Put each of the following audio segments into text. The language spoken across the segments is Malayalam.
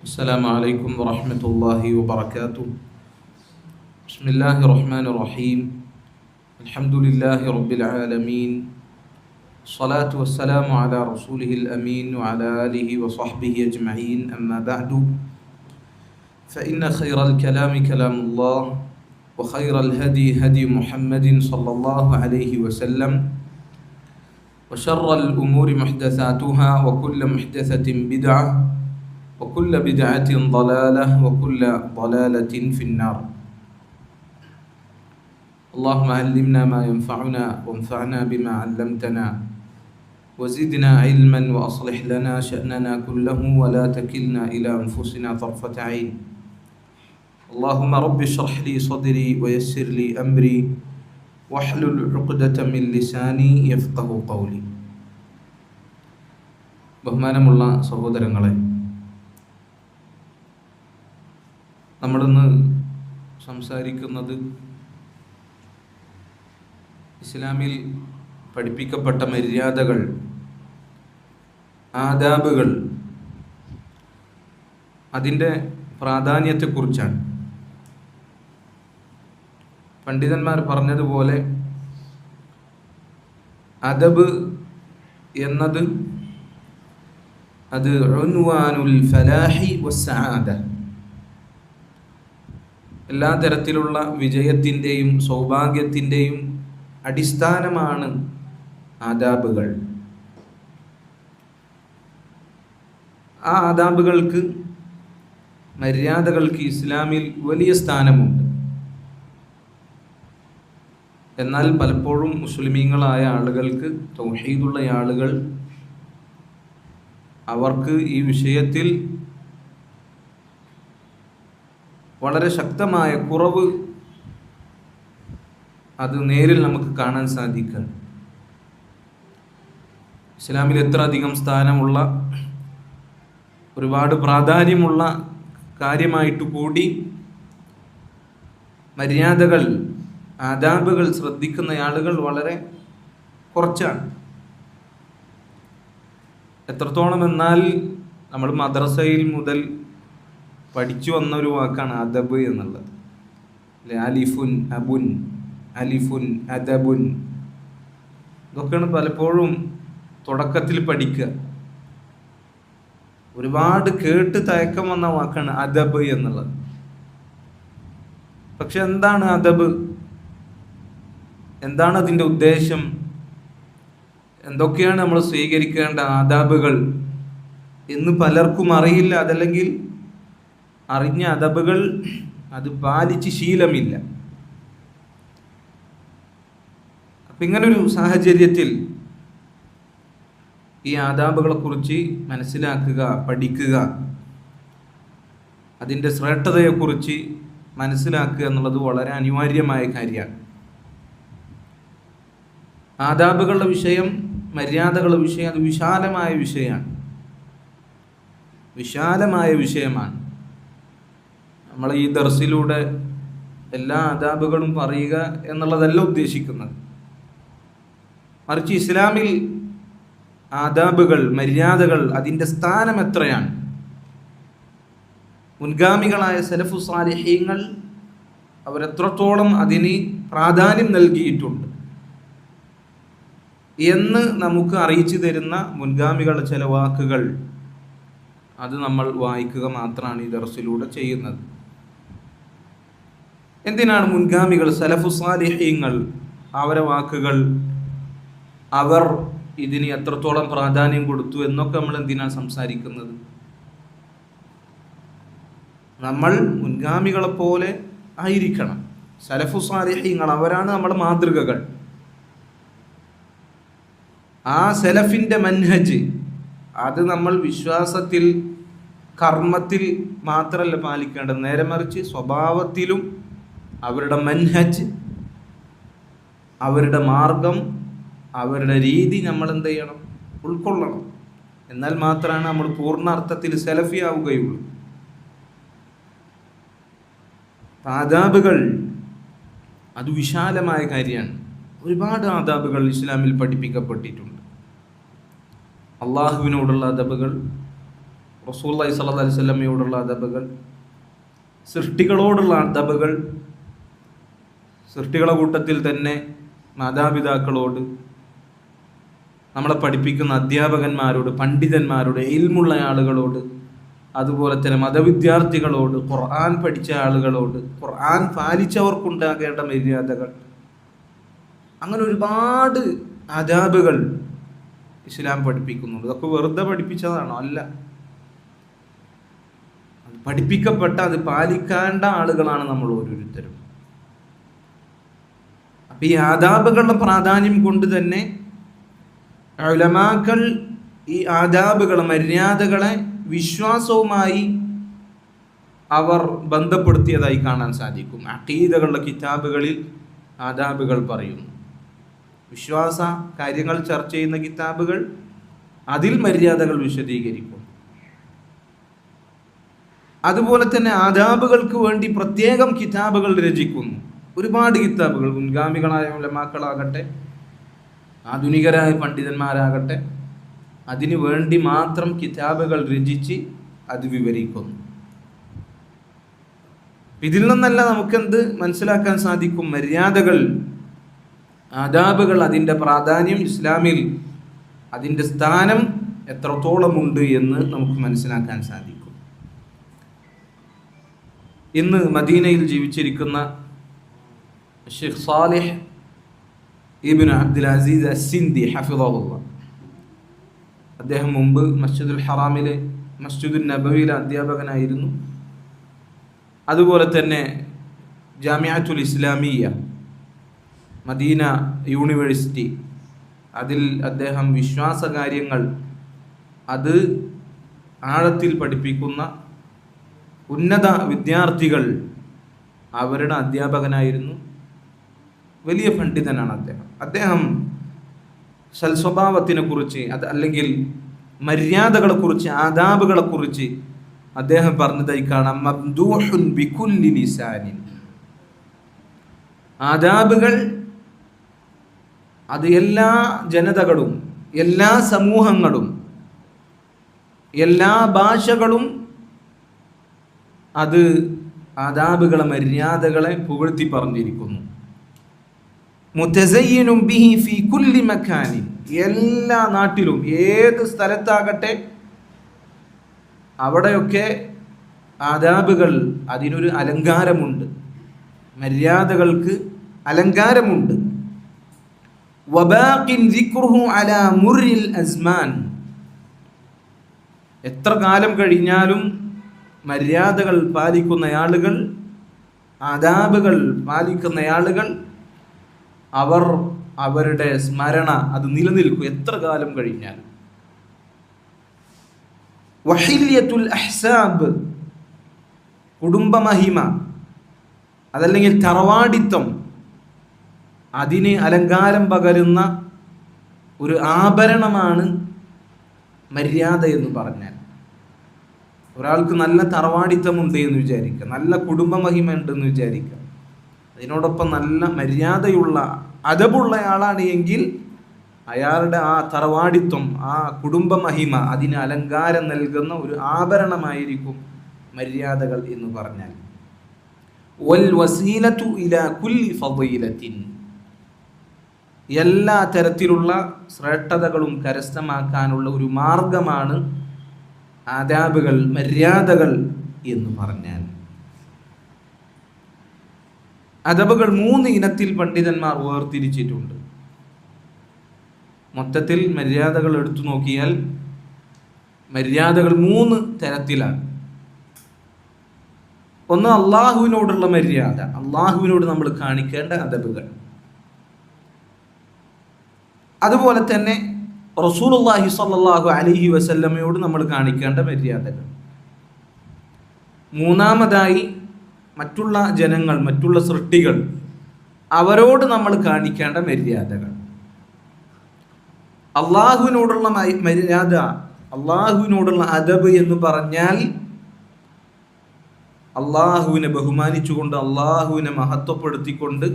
السلام عليكم ورحمة الله وبركاته. بسم الله الرحمن الرحيم. الحمد لله رب العالمين. الصلاة والسلام على رسوله الأمين وعلى آله وصحبه أجمعين. أما بعد فإن خير الكلام كلام الله وخير الهدي هدي محمد صلى الله عليه وسلم وشر الأمور محدثاتها وكل محدثة بدعة وكل بدعة ضلالة وكل ضلالة في النار. اللهم علمنا ما ينفعنا وانفعنا بما علمتنا وزدنا علما وأصلح لنا شأننا كله ولا تكلنا إلى أنفسنا طرفة عين. اللهم رب اشرح لي صدري ويسر لي أمري واحلل عقدة من لساني يفقه قولي. ബഹുമാനമുള്ള സഹോദരങ്ങളെ, നമ്മളിന്ന് സംസാരിക്കുന്നത് ഇസ്ലാമിൽ പഠിപ്പിക്കപ്പെട്ട മര്യാദകൾ, ആദാബുകൾ, അതിൻ്റെ പ്രാധാന്യത്തെക്കുറിച്ചാണ്. പണ്ഡിതന്മാർ പറഞ്ഞതുപോലെ അദബ് എന്നത് അത് ഉൻവാനുൽ ഫലാഹി വസ്സആദ, എല്ലാ തരത്തിലുള്ള വിജയത്തിൻ്റെയും സൗഭാഗ്യത്തിൻ്റെയും അടിസ്ഥാനമാണ് ആദാബുകൾ. ആ ആദാബുകൾക്ക്, മര്യാദകൾക്ക് ഇസ്ലാമിൽ വലിയ സ്ഥാനമുണ്ട്. എന്നാൽ പലപ്പോഴും മുസ്ലിമീങ്ങളായ ആളുകൾക്ക്, തൗഹീദുള്ള ആളുകൾ, അവർക്ക് ഈ വിഷയത്തിൽ വളരെ ശക്തമായ കുറവ് അത് നേരിൽ നമുക്ക് കാണാൻ സാധിക്കും. ഇസ്ലാമിൽ എത്ര അധികം സ്ഥാനമുള്ള, ഒരുപാട് പ്രാധാന്യമുള്ള കാര്യമായിട്ട് കൂടി മര്യാദകൾ, ആദാബുകൾ ശ്രദ്ധിക്കുന്ന ആളുകൾ വളരെ കുറച്ചാണ്. എത്രത്തോളം എന്നാൽ നമ്മൾ മദ്രസയിൽ മുതൽ പഠിച്ചു വന്ന ഒരു വാക്കാണ് അദബ് എന്നുള്ളത്. അലിഫുൻ അബുൻ, അലിഫുൻ അദബുൻ, ഇതൊക്കെയാണ് പലപ്പോഴും തുടക്കത്തിൽ പഠിക്കുക. ഒരുപാട് കേട്ട് തയക്കം വന്ന വാക്കാണ് അദബ് എന്നുള്ളത്. പക്ഷെ എന്താണ് അദബ്? എന്താണ് അതിൻ്റെ ഉദ്ദേശം? എന്തൊക്കെയാണ് നമ്മൾ സ്വീകരിക്കേണ്ട ആദാബുകൾ എന്ന് പലർക്കും അറിയില്ല. അതല്ലെങ്കിൽ അറിഞ്ഞ അദബുകൾ അത് പാലിച്ച് ശീലമില്ല. അപ്പം ഇങ്ങനൊരു സാഹചര്യത്തിൽ ഈ ആദാബുകളെ കുറിച്ച് മനസ്സിലാക്കുക, പഠിക്കുക, അതിൻ്റെ ശ്രേഷ്ഠതയെക്കുറിച്ച് മനസ്സിലാക്കുക എന്നുള്ളത് വളരെ അനിവാര്യമായ കാര്യമാണ്. ആദാബുകളുടെ വിഷയം, മര്യാദകളുടെ വിഷയം, അത് വിശാലമായ വിഷയമാണ്, വിശാലമായ വിഷയമാണ്. നമ്മൾ ഈ ദർസിലൂടെ എല്ലാ ആദാബുകളും പറയുക എന്നുള്ളതല്ല ഉദ്ദേശിക്കുന്നത്. മറിച്ച് ഇസ്ലാമിൽ ആദാബുകൾ, മര്യാദകൾ, അതിൻ്റെ സ്ഥാനം എത്രയാണ്, മുൻഗാമികളായ സലഫു സാലിഹീങ്ങൾ അവരെത്രത്തോളം അതിന് പ്രാധാന്യം നൽകിയിട്ടുണ്ട് എന്ന് നമുക്ക് അറിയിച്ചു തരുന്ന മുൻഗാമികളുടെ ചില വാക്കുകൾ, അത് നമ്മൾ വായിക്കുക മാത്രമാണ് ഈ ദർസിലൂടെ ചെയ്യുന്നത്. എന്തിനാണ് മുൻഗാമികൾ, സലഫു സാലിഹീങ്ങൾ, അവരെ വാക്കുകൾ, അവർ ഇതിന് എത്രത്തോളം പ്രാധാന്യം കൊടുത്തു എന്നൊക്കെ നമ്മൾ എന്തിനാണ് സംസാരിക്കുന്നത്? നമ്മൾ മുൻഗാമികളെ പോലെ ആയിരിക്കണം. സലഫു സാലിഹീങ്ങൾ അവരാണ് നമ്മുടെ മാതൃകകൾ. ആ സലഫിൻ്റെ മൻഹജ് അത് നമ്മൾ വിശ്വാസത്തിൽ, കർമ്മത്തിൽ മാത്രമല്ല പാലിക്കേണ്ടത്, നേരെ മറിച്ച് സ്വഭാവത്തിലും അവരുടെ മൻഹജ്, അവരുടെ മാർഗം, അവരുടെ രീതി നമ്മൾ എന്ത് ചെയ്യണം? ഉൾക്കൊള്ളണം. എന്നാൽ മാത്രമാണ് നമ്മൾ പൂർണ്ണാർത്ഥത്തിൽ സലഫി ആവുകയുള്ളൂ. ആദാബുകൾ അത് വിശാലമായ കാര്യമാണ്. ഒരുപാട് ആദാബുകൾ ഇസ്ലാമിൽ പഠിപ്പിക്കപ്പെട്ടിട്ടുണ്ട്. അള്ളാഹുവിനോടുള്ള അദബുകൾ, റസൂലുള്ളാഹി സ്വല്ലല്ലാഹു അലൈഹി വസല്ലമയോടുള്ള അദബുകൾ, സൃഷ്ടികളോടുള്ള അദബുകൾ, സൃഷ്ടികളുടെ കൂട്ടത്തിൽ തന്നെ മാതാപിതാക്കളോട്, നമ്മളെ പഠിപ്പിക്കുന്ന അധ്യാപകന്മാരോട്, പണ്ഡിതന്മാരോട്, ഇൽമുള്ള ആളുകളോട്, അതുപോലെ തന്നെ മതവിദ്യാർത്ഥികളോട്, ഖുർആൻ പഠിച്ച ആളുകളോട്, ഖുർആൻ പാലിച്ചവർക്കുണ്ടാകേണ്ട മര്യാദകൾ, അങ്ങനെ ഒരുപാട് ആദാബുകൾ ഇസ്ലാം പഠിപ്പിക്കുന്നുണ്ട്. ഇതൊക്കെ വെറുതെ പഠിപ്പിച്ചതാണോ? അല്ല. പഠിപ്പിക്കപ്പെട്ട, അത് പാലിക്കേണ്ട ആളുകളാണ് നമ്മൾ ഓരോരുത്തരും. അപ്പൊ ഈ ആദാബുകളുടെ പ്രാധാന്യം കൊണ്ട് തന്നെ ഉലമാക്കൾ ഈ ആദാബുകളെ, മര്യാദകളെ വിശ്വാസവുമായി അവർ ബന്ധപ്പെടുത്തിയതായി കാണാൻ സാധിക്കും. അഖീദകളുടെ കിതാബുകളിൽ ആദാബുകൾ പറയുന്നു. വിശ്വാസ കാര്യങ്ങൾ ചർച്ച ചെയ്യുന്ന കിതാബുകൾ, അതിൽ മര്യാദകൾ വിശദീകരിക്കും. അതുപോലെ തന്നെ ആദാബുകൾക്ക് വേണ്ടി പ്രത്യേകം കിതാബുകൾ രചിക്കുന്നു. ഒരുപാട് കിതാബുകൾ, മുൻഗാമികളായ ഉലമാക്കളാകട്ടെ, ആധുനികരായ പണ്ഡിതന്മാരാകട്ടെ, അതിനു വേണ്ടി മാത്രം കിതാബുകൾ രചിച്ച് അത് വിവരിക്കുന്നു. ഇതിൽ നിന്നല്ല നമുക്കെന്ത് മനസ്സിലാക്കാൻ സാധിക്കും? മര്യാദകൾ, ആദാബുകൾ, അതിൻ്റെ പ്രാധാന്യം, ഇസ്ലാമിൽ അതിൻ്റെ സ്ഥാനം എത്രത്തോളമുണ്ട് എന്ന് നമുക്ക് മനസ്സിലാക്കാൻ സാധിക്കും. ഇന്ന് മദീനയിൽ ജീവിച്ചിരിക്കുന്ന ഷെയ്ഖ് സാലിഹ് ഇബ്നു അബ്ദുൽ അസീസ് അസ്സിന്ദി ഹഫിളഹുല്ലാഹ്, അദ്ദേഹം മുമ്പ് മസ്ജിദുൽ ഹറാമിലെ, മസ്ജിദുൽ നബവിയിലെ അധ്യാപകനായിരുന്നു. അതുപോലെ തന്നെ ജാമിഅത്തുൽ ഇസ്ലാമിയ്യ, മദീന യൂണിവേഴ്സിറ്റി, അതിൽ അദ്ദേഹം വിശ്വാസ കാര്യങ്ങൾ അത് ആഴത്തിൽ പഠിപ്പിക്കുന്ന ഉന്നത വിദ്യാർത്ഥികൾ, അവരുടെ അധ്യാപകനായിരുന്നു. വലിയ പണ്ഡിതനാണ് അദ്ദേഹം. അദ്ദേഹം സൽസ്വഭാവത്തിനെ കുറിച്ച്, അത് അല്ലെങ്കിൽ മര്യാദകളെ കുറിച്ച്, ആദാബുകളെ കുറിച്ച് അദ്ദേഹം പറഞ്ഞതായി കാണാം. മംദൂഹുൻ ബികുല്ലി ലിസാനിൻ. ആദാബുകൾ അത് എല്ലാ ജനതകളും, എല്ലാ സമൂഹങ്ങളും, എല്ലാ ഭാഷകളും അത് ആദാബുകളെ, മര്യാദകളെ പുകഴ്ത്തി പറഞ്ഞിരിക്കുന്നു. മുതസയ്യിനും ബിഹി ഫീ കുല്ലി മക്കാനിൻ. എല്ലാ നാട്ടിലും, ഏത് സ്ഥലത്താകട്ടെ, അവിടെയൊക്കെ ആദാബുകൾ, അതിനൊരു അലങ്കാരമുണ്ട്, മര്യാദകൾക്ക് അലങ്കാരമുണ്ട്. വബാഖിൻ ദിക്റുഹു അലാ മുറിൽ അസ്മാൻ. എത്ര കാലം കഴിഞ്ഞാലും മര്യാദകൾ പാലിക്കുന്ന ആളുകൾ, ആദാബുകൾ പാലിക്കുന്ന ആളുകൾ, അവർ അവരുടെ സ്മരണ അത് നിലനിൽക്കും എത്ര കാലം കഴിഞ്ഞാലും. വഹില്യത്തുൽ അഹ്സാബ്, കുടുംബമഹിമ, അതല്ലെങ്കിൽ തറവാടിത്തം, അതിന് അലങ്കാരം പകരുന്ന ഒരു ആഭരണമാണ് മര്യാദ എന്ന് പറഞ്ഞാൽ. ഒരാൾക്ക് നല്ല തറവാടിത്തമുണ്ട് എന്ന് വിചാരിക്കുക, നല്ല കുടുംബമഹിമ ഉണ്ടെന്ന് വിചാരിക്കുക, അതിനോടൊപ്പം നല്ല മര്യാദയുള്ള, അദബുള്ള ആളാണ് എങ്കിൽ അയാളുടെ ആ തറവാടിത്വം, ആ കുടുംബമഹിമ, അതിന് അലങ്കാരം നൽകുന്ന ഒരു ആഭരണമായിരിക്കും മര്യാദകൾ എന്ന് പറഞ്ഞാൽ. വൽ വസീലതു ഇലാ കുല്ലി ഫളീലത്തിൻ. എല്ലാ തരത്തിലുള്ള ശ്രേഷ്ഠതകളും കരസ്ഥമാക്കാനുള്ള ഒരു മാർഗമാണ് ആദാബുകൾ, മര്യാദകൾ എന്ന് പറഞ്ഞാൽ. അദബുകൾ 3 ഇനത്തിൽ പണ്ഡിതന്മാർ വേർതിരിച്ചിട്ടുണ്ട്. മൊത്തത്തിൽ മര്യാദകൾ എടുത്തു നോക്കിയാൽ മര്യാദകൾ 3 തരത്തിലാണ്. ഒന്ന് അള്ളാഹുവിനോടുള്ള മര്യാദ, അള്ളാഹുവിനോട് നമ്മൾ കാണിക്കേണ്ട അദബുകൾ. അതുപോലെ തന്നെ റസൂലുള്ളാഹി സ്വല്ലല്ലാഹു അലൈഹി വസല്ലമയോട് നമ്മൾ കാണിക്കേണ്ട മര്യാദകൾ. മൂന്നാമതായി മറ്റുള്ള ജനങ്ങൾ, മറ്റുള്ള സൃഷ്ടികൾ, അവരോട് നമ്മൾ കാണിക്കേണ്ട മര്യാദകൾ. അള്ളാഹുവിനോടുള്ള മര്യാദ, അള്ളാഹുവിനോടുള്ള അദബ് എന്ന് പറഞ്ഞാൽ അള്ളാഹുവിനെ ബഹുമാനിച്ചുകൊണ്ട്, അള്ളാഹുവിനെ മഹത്വപ്പെടുത്തിക്കൊണ്ട്,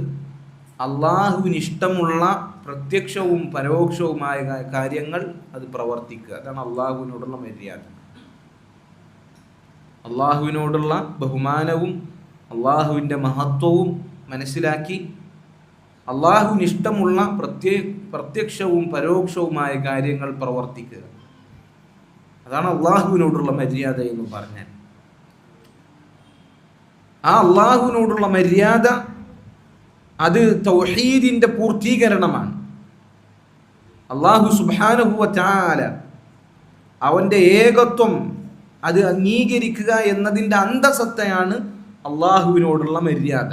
അള്ളാഹുവിന് ഇഷ്ടമുള്ള പ്രത്യക്ഷവും പരോക്ഷവുമായ കാര്യങ്ങൾ അത് പ്രവർത്തിക്കുക. അതാണ് അള്ളാഹുവിനോടുള്ള മര്യാദ. അള്ളാഹുവിനോടുള്ള ബഹുമാനവും അള്ളാഹുവിൻ്റെ മഹത്വവും മനസ്സിലാക്കി അള്ളാഹുവിന് ഇഷ്ടമുള്ള പ്രത്യക്ഷവും പരോക്ഷവുമായ കാര്യങ്ങൾ പ്രവർത്തിക്കുക. അതാണ് അള്ളാഹുവിനോടുള്ള മര്യാദ എന്ന് പറഞ്ഞാൽ. ആ അള്ളാഹുവിനോടുള്ള മര്യാദ അത് തൗഹീദിന്റെ പൂർത്തീകരണമാണ്. അള്ളാഹു സുബ്ഹാനഹു വ തആല അവന്റെ ഏകത്വം അത് അംഗീകരിക്കുക എന്നതിൻ്റെ അന്തസത്തയാണ് അള്ളാഹുവിനോടുള്ള മര്യാദ.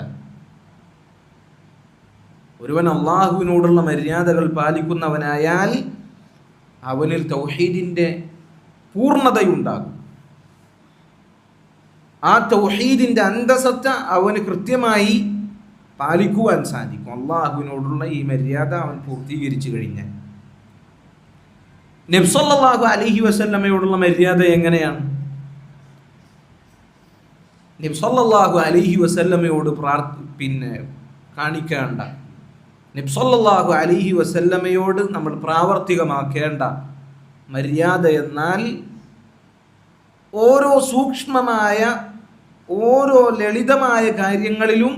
ഒരുവൻ അള്ളാഹുവിനോടുള്ള മര്യാദകൾ പാലിക്കുന്നവനായാൽ അവനിൽ തൗഹീദിന്റെ പൂർണ്ണതയുണ്ടാകും. ആ തൗഹീദിന്റെ അന്തസത്ത അവന് കൃത്യമായി പാലിക്കുവാൻ സാധിക്കും. അള്ളാഹുവിനോടുള്ള ഈ മര്യാദ അവൻ പൂർത്തീകരിച്ചു കഴിഞ്ഞാൽ. നബി സല്ലല്ലാഹു അലൈഹി വസല്ലമയോടുള്ള മര്യാദ എങ്ങനെയാണ്? നബി സല്ലല്ലാഹു അലൈഹി വസല്ലമയോട് കാണിക്കേണ്ട, നബി സല്ലല്ലാഹു അലൈഹി വസല്ലമയോട് നമ്മൾ പ്രാവർത്തികമാക്കേണ്ട മര്യാദ എന്നാൽ ഓരോ സൂക്ഷ്മമായ ഓരോ ലളിതമായ കാര്യങ്ങളിലും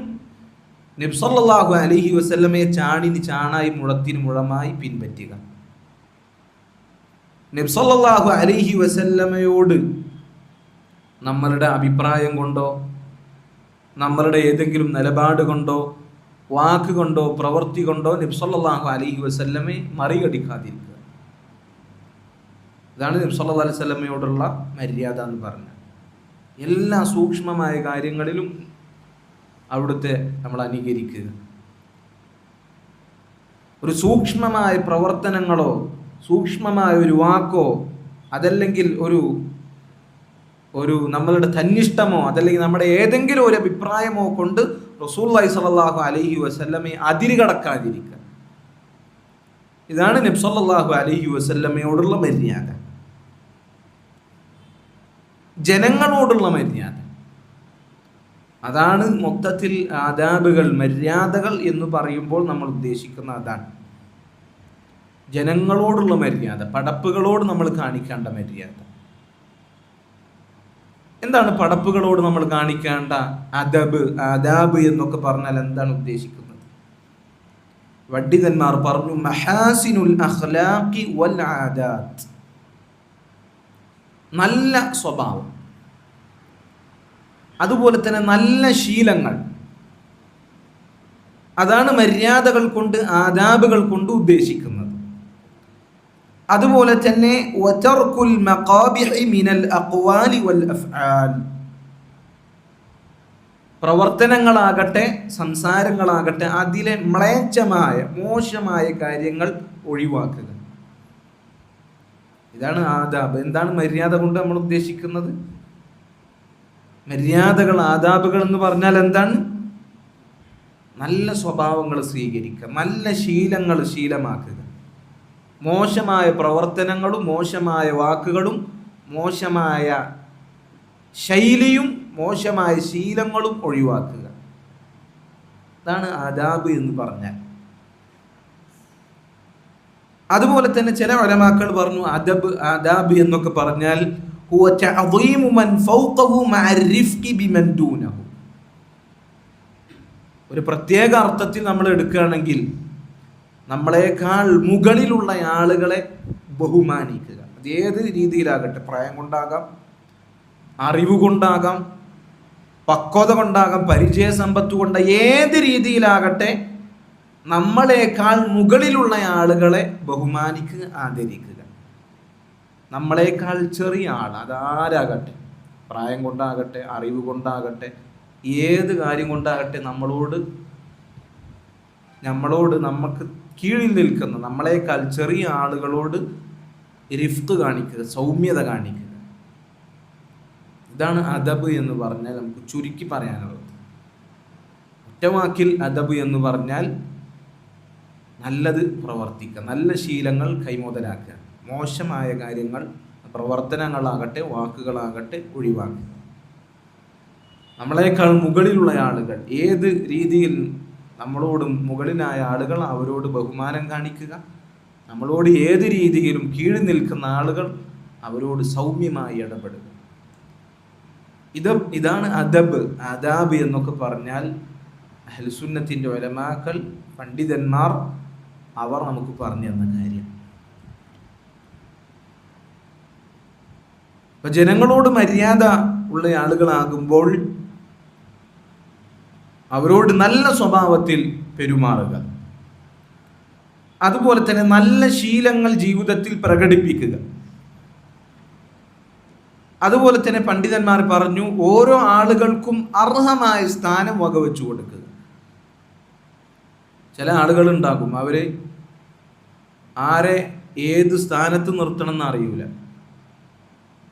നബി സല്ലല്ലാഹു അലൈഹി വസല്ലമയെ ചാണിന് ചാണായി മുഴത്തിന് മുഴമായി പിൻപറ്റുക. നബി സല്ലല്ലാഹു അലൈഹി വസല്ലമയോട് നമ്മളുടെ അഭിപ്രായം കൊണ്ടോ നമ്മളുടെ ഏതെങ്കിലും നിലപാട് കൊണ്ടോ വാക്ക് കൊണ്ടോ പ്രവൃത്തി കൊണ്ടോ നബി സല്ലല്ലാഹു അലൈഹി വസല്ലമയെ മറികടിക്കാതിരിക്കുക. ഇതാണ് നബി സല്ലല്ലാഹു അലൈഹി വസല്ലമയോടുള്ള മര്യാദ എന്ന് പറഞ്ഞത്. എല്ലാ സൂക്ഷ്മമായ കാര്യങ്ങളിലും അവിടുത്തെ നമ്മൾ അനുകരിക്കുക. ഒരു സൂക്ഷ്മമായ പ്രവർത്തനങ്ങളോ സൂക്ഷ്മമായ ഒരു വാക്കോ അതല്ലെങ്കിൽ ഒരു നമ്മളുടെ തന്നിഷ്ടമോ അതല്ലെങ്കിൽ നമ്മുടെ ഏതെങ്കിലും ഒരു അഭിപ്രായമോ കൊണ്ട് റസൂലുള്ളാഹി സ്വല്ലല്ലാഹു അലൈഹി വസല്ലമയെ അതിരുകടക്കാതിരിക്കുക. ഇതാണ് നബി സല്ലല്ലാഹു അലൈഹി വസല്ലമയോടുള്ള മര്യാദ. ജനങ്ങളോടുള്ള മര്യാദ, അതാണ് മൊത്തത്തിൽ ആദാബുകൾ, മര്യാദകൾ എന്ന് പറയുമ്പോൾ നമ്മൾ ഉദ്ദേശിക്കുന്ന അതാണ്. ജനങ്ങളോടുള്ള മര്യാദ, പടപ്പുകളോട് നമ്മൾ കാണിക്കേണ്ട മര്യാദ. എന്താണ് പടപ്പുകളോട് നമ്മൾ കാണിക്കേണ്ട ആദാബ് എന്നൊക്കെ പറഞ്ഞാൽ എന്താണ് ഉദ്ദേശിക്കുന്നത്? പണ്ഡിതന്മാർ പറഞ്ഞു, മഹാസിനുൽ അഖ്ലാഖി വൽ ആദാത്ത്, നല്ല സ്വഭാവം, അതുപോലെ തന്നെ നല്ല ശീലങ്ങൾ, അതാണ് മര്യാദകൾ കൊണ്ട് ആദാബുകൾ കൊണ്ട് ഉദ്ദേശിക്കുന്നത്. അതുപോലെ തന്നെ വതർകുൽ മഖാബിഹി മിനൽ അഖ്വാലി വൽ അഫ്ആൽ, പ്രവർത്തനങ്ങളാകട്ടെ സംസാരങ്ങളാകട്ടെ അതിലെ മ്ലേച്ഛമായ മോശമായ കാര്യങ്ങൾ ഒഴിവാക്കുക. ഇതാണ് ആദാബ്. എന്താണ് മര്യാദ കൊണ്ട് നമ്മൾ ഉദ്ദേശിക്കുന്നത്? മര്യാദകൾ, ആദാബുകൾ എന്ന് പറഞ്ഞാൽ എന്താണ്? നല്ല സ്വഭാവങ്ങൾ സ്വീകരിക്കുക, നല്ല ശീലങ്ങൾ ശീലമാക്കുക, മോശമായ പ്രവർത്തനങ്ങളും മോശമായ വാക്കുകളും മോശമായ ശൈലിയും മോശമായ ശീലങ്ങളും ഒഴിവാക്കുക. അതാണ് ആദാബ് എന്ന് പറഞ്ഞാൽ. അതുപോലെ തന്നെ ചില ഉലമാക്കൾ പറഞ്ഞു ആദാബ് എന്നൊക്കെ പറഞ്ഞാൽ ഹുവ തഅദീമു മൻ ഫൗഖഹു മഅ റിഫ്ഖി ബിമൻ ദൂനഹു. ഒരു പ്രത്യേക അർത്ഥത്തിൽ നമ്മൾ എടുക്കുകയാണെങ്കിൽ നമ്മളെക്കാൾ മുകളിലുള്ള ആളുകളെ ബഹുമാനിക്കുക. അത് ഏത് രീതിയിലാകട്ടെ, പ്രായം കൊണ്ടാകാം, അറിവ് കൊണ്ടാകാം, പക്വത കൊണ്ടാകാം, പരിചയസമ്പത്ത് കൊണ്ട്, ഏത് രീതിയിലാകട്ടെ നമ്മളെക്കാൾ മുകളിലുള്ള ആളുകളെ ബഹുമാനിക്കുക, ആദരിക്കുക. നമ്മളെക്കാൾ ചെറിയ ആൾ അതാരാകട്ടെ, പ്രായം കൊണ്ടാകട്ടെ, അറിവ് കൊണ്ടാകട്ടെ, ഏത് കാര്യം കൊണ്ടാകട്ടെ, നമ്മളോട് നമുക്ക് കീഴിൽ നിൽക്കുന്ന നമ്മളെക്കാൾ ചെറിയ ആളുകളോട് റിഫ്ഖ് കാണിക്കുക, സൗമ്യത കാണിക്കുക. ഇതാണ് അദബ് എന്ന് പറഞ്ഞാൽ നമുക്ക് ചുരുക്കി പറയാനുള്ളത്. ഒറ്റവാക്കിൽ അദബ് എന്ന് പറഞ്ഞാൽ നല്ലത് പ്രവർത്തിക്കുക, നല്ല ശീലങ്ങൾ കൈമുതലാക്കുക, മോശമായ കാര്യങ്ങൾ പ്രവർത്തനങ്ങളാകട്ടെ വാക്കുകളാകട്ടെ ഒഴിവാക്കുക. നമ്മളെക്കാൾ മുകളിലുള്ള ആളുകൾ, ഏത് രീതിയിൽ നമ്മളോട് മുകളിലായ ആളുകൾ അവരോട് ബഹുമാനം കാണിക്കുക, നമ്മളോട് ഏത് രീതിയിലും കീഴിൽ നിൽക്കുന്ന ആളുകൾ അവരോട് സൗമ്യമായി ഇടപെടുക. ഇതാണ് അദബ്. ആദാബ് എന്നൊക്കെ പറഞ്ഞാൽ അഹ്ലുസുന്നത്തിന്റെ ഉലമാക്കൾ, പണ്ഡിതന്മാർ, അവർ നമുക്ക് പറഞ്ഞു തന്ന കാര്യം. അപ്പൊ ജനങ്ങളോട് മര്യാദ ഉള്ള ആളുകളാകുമ്പോൾ അവരോട് നല്ല സ്വഭാവത്തിൽ പെരുമാറുക, അതുപോലെ തന്നെ നല്ല ശീലങ്ങൾ ജീവിതത്തിൽ പ്രകടിപ്പിക്കുക. അതുപോലെ തന്നെ പണ്ഡിതന്മാർ പറഞ്ഞു, ഓരോ ആളുകൾക്കും അർഹമായ സ്ഥാനം വകവെച്ചു കൊടുക്കുക. ചില ആളുകൾ ഉണ്ടാകും, അവര് ആരെ ഏത് സ്ഥാനത്ത് നിർത്തണം എന്ന് അറിയൂല.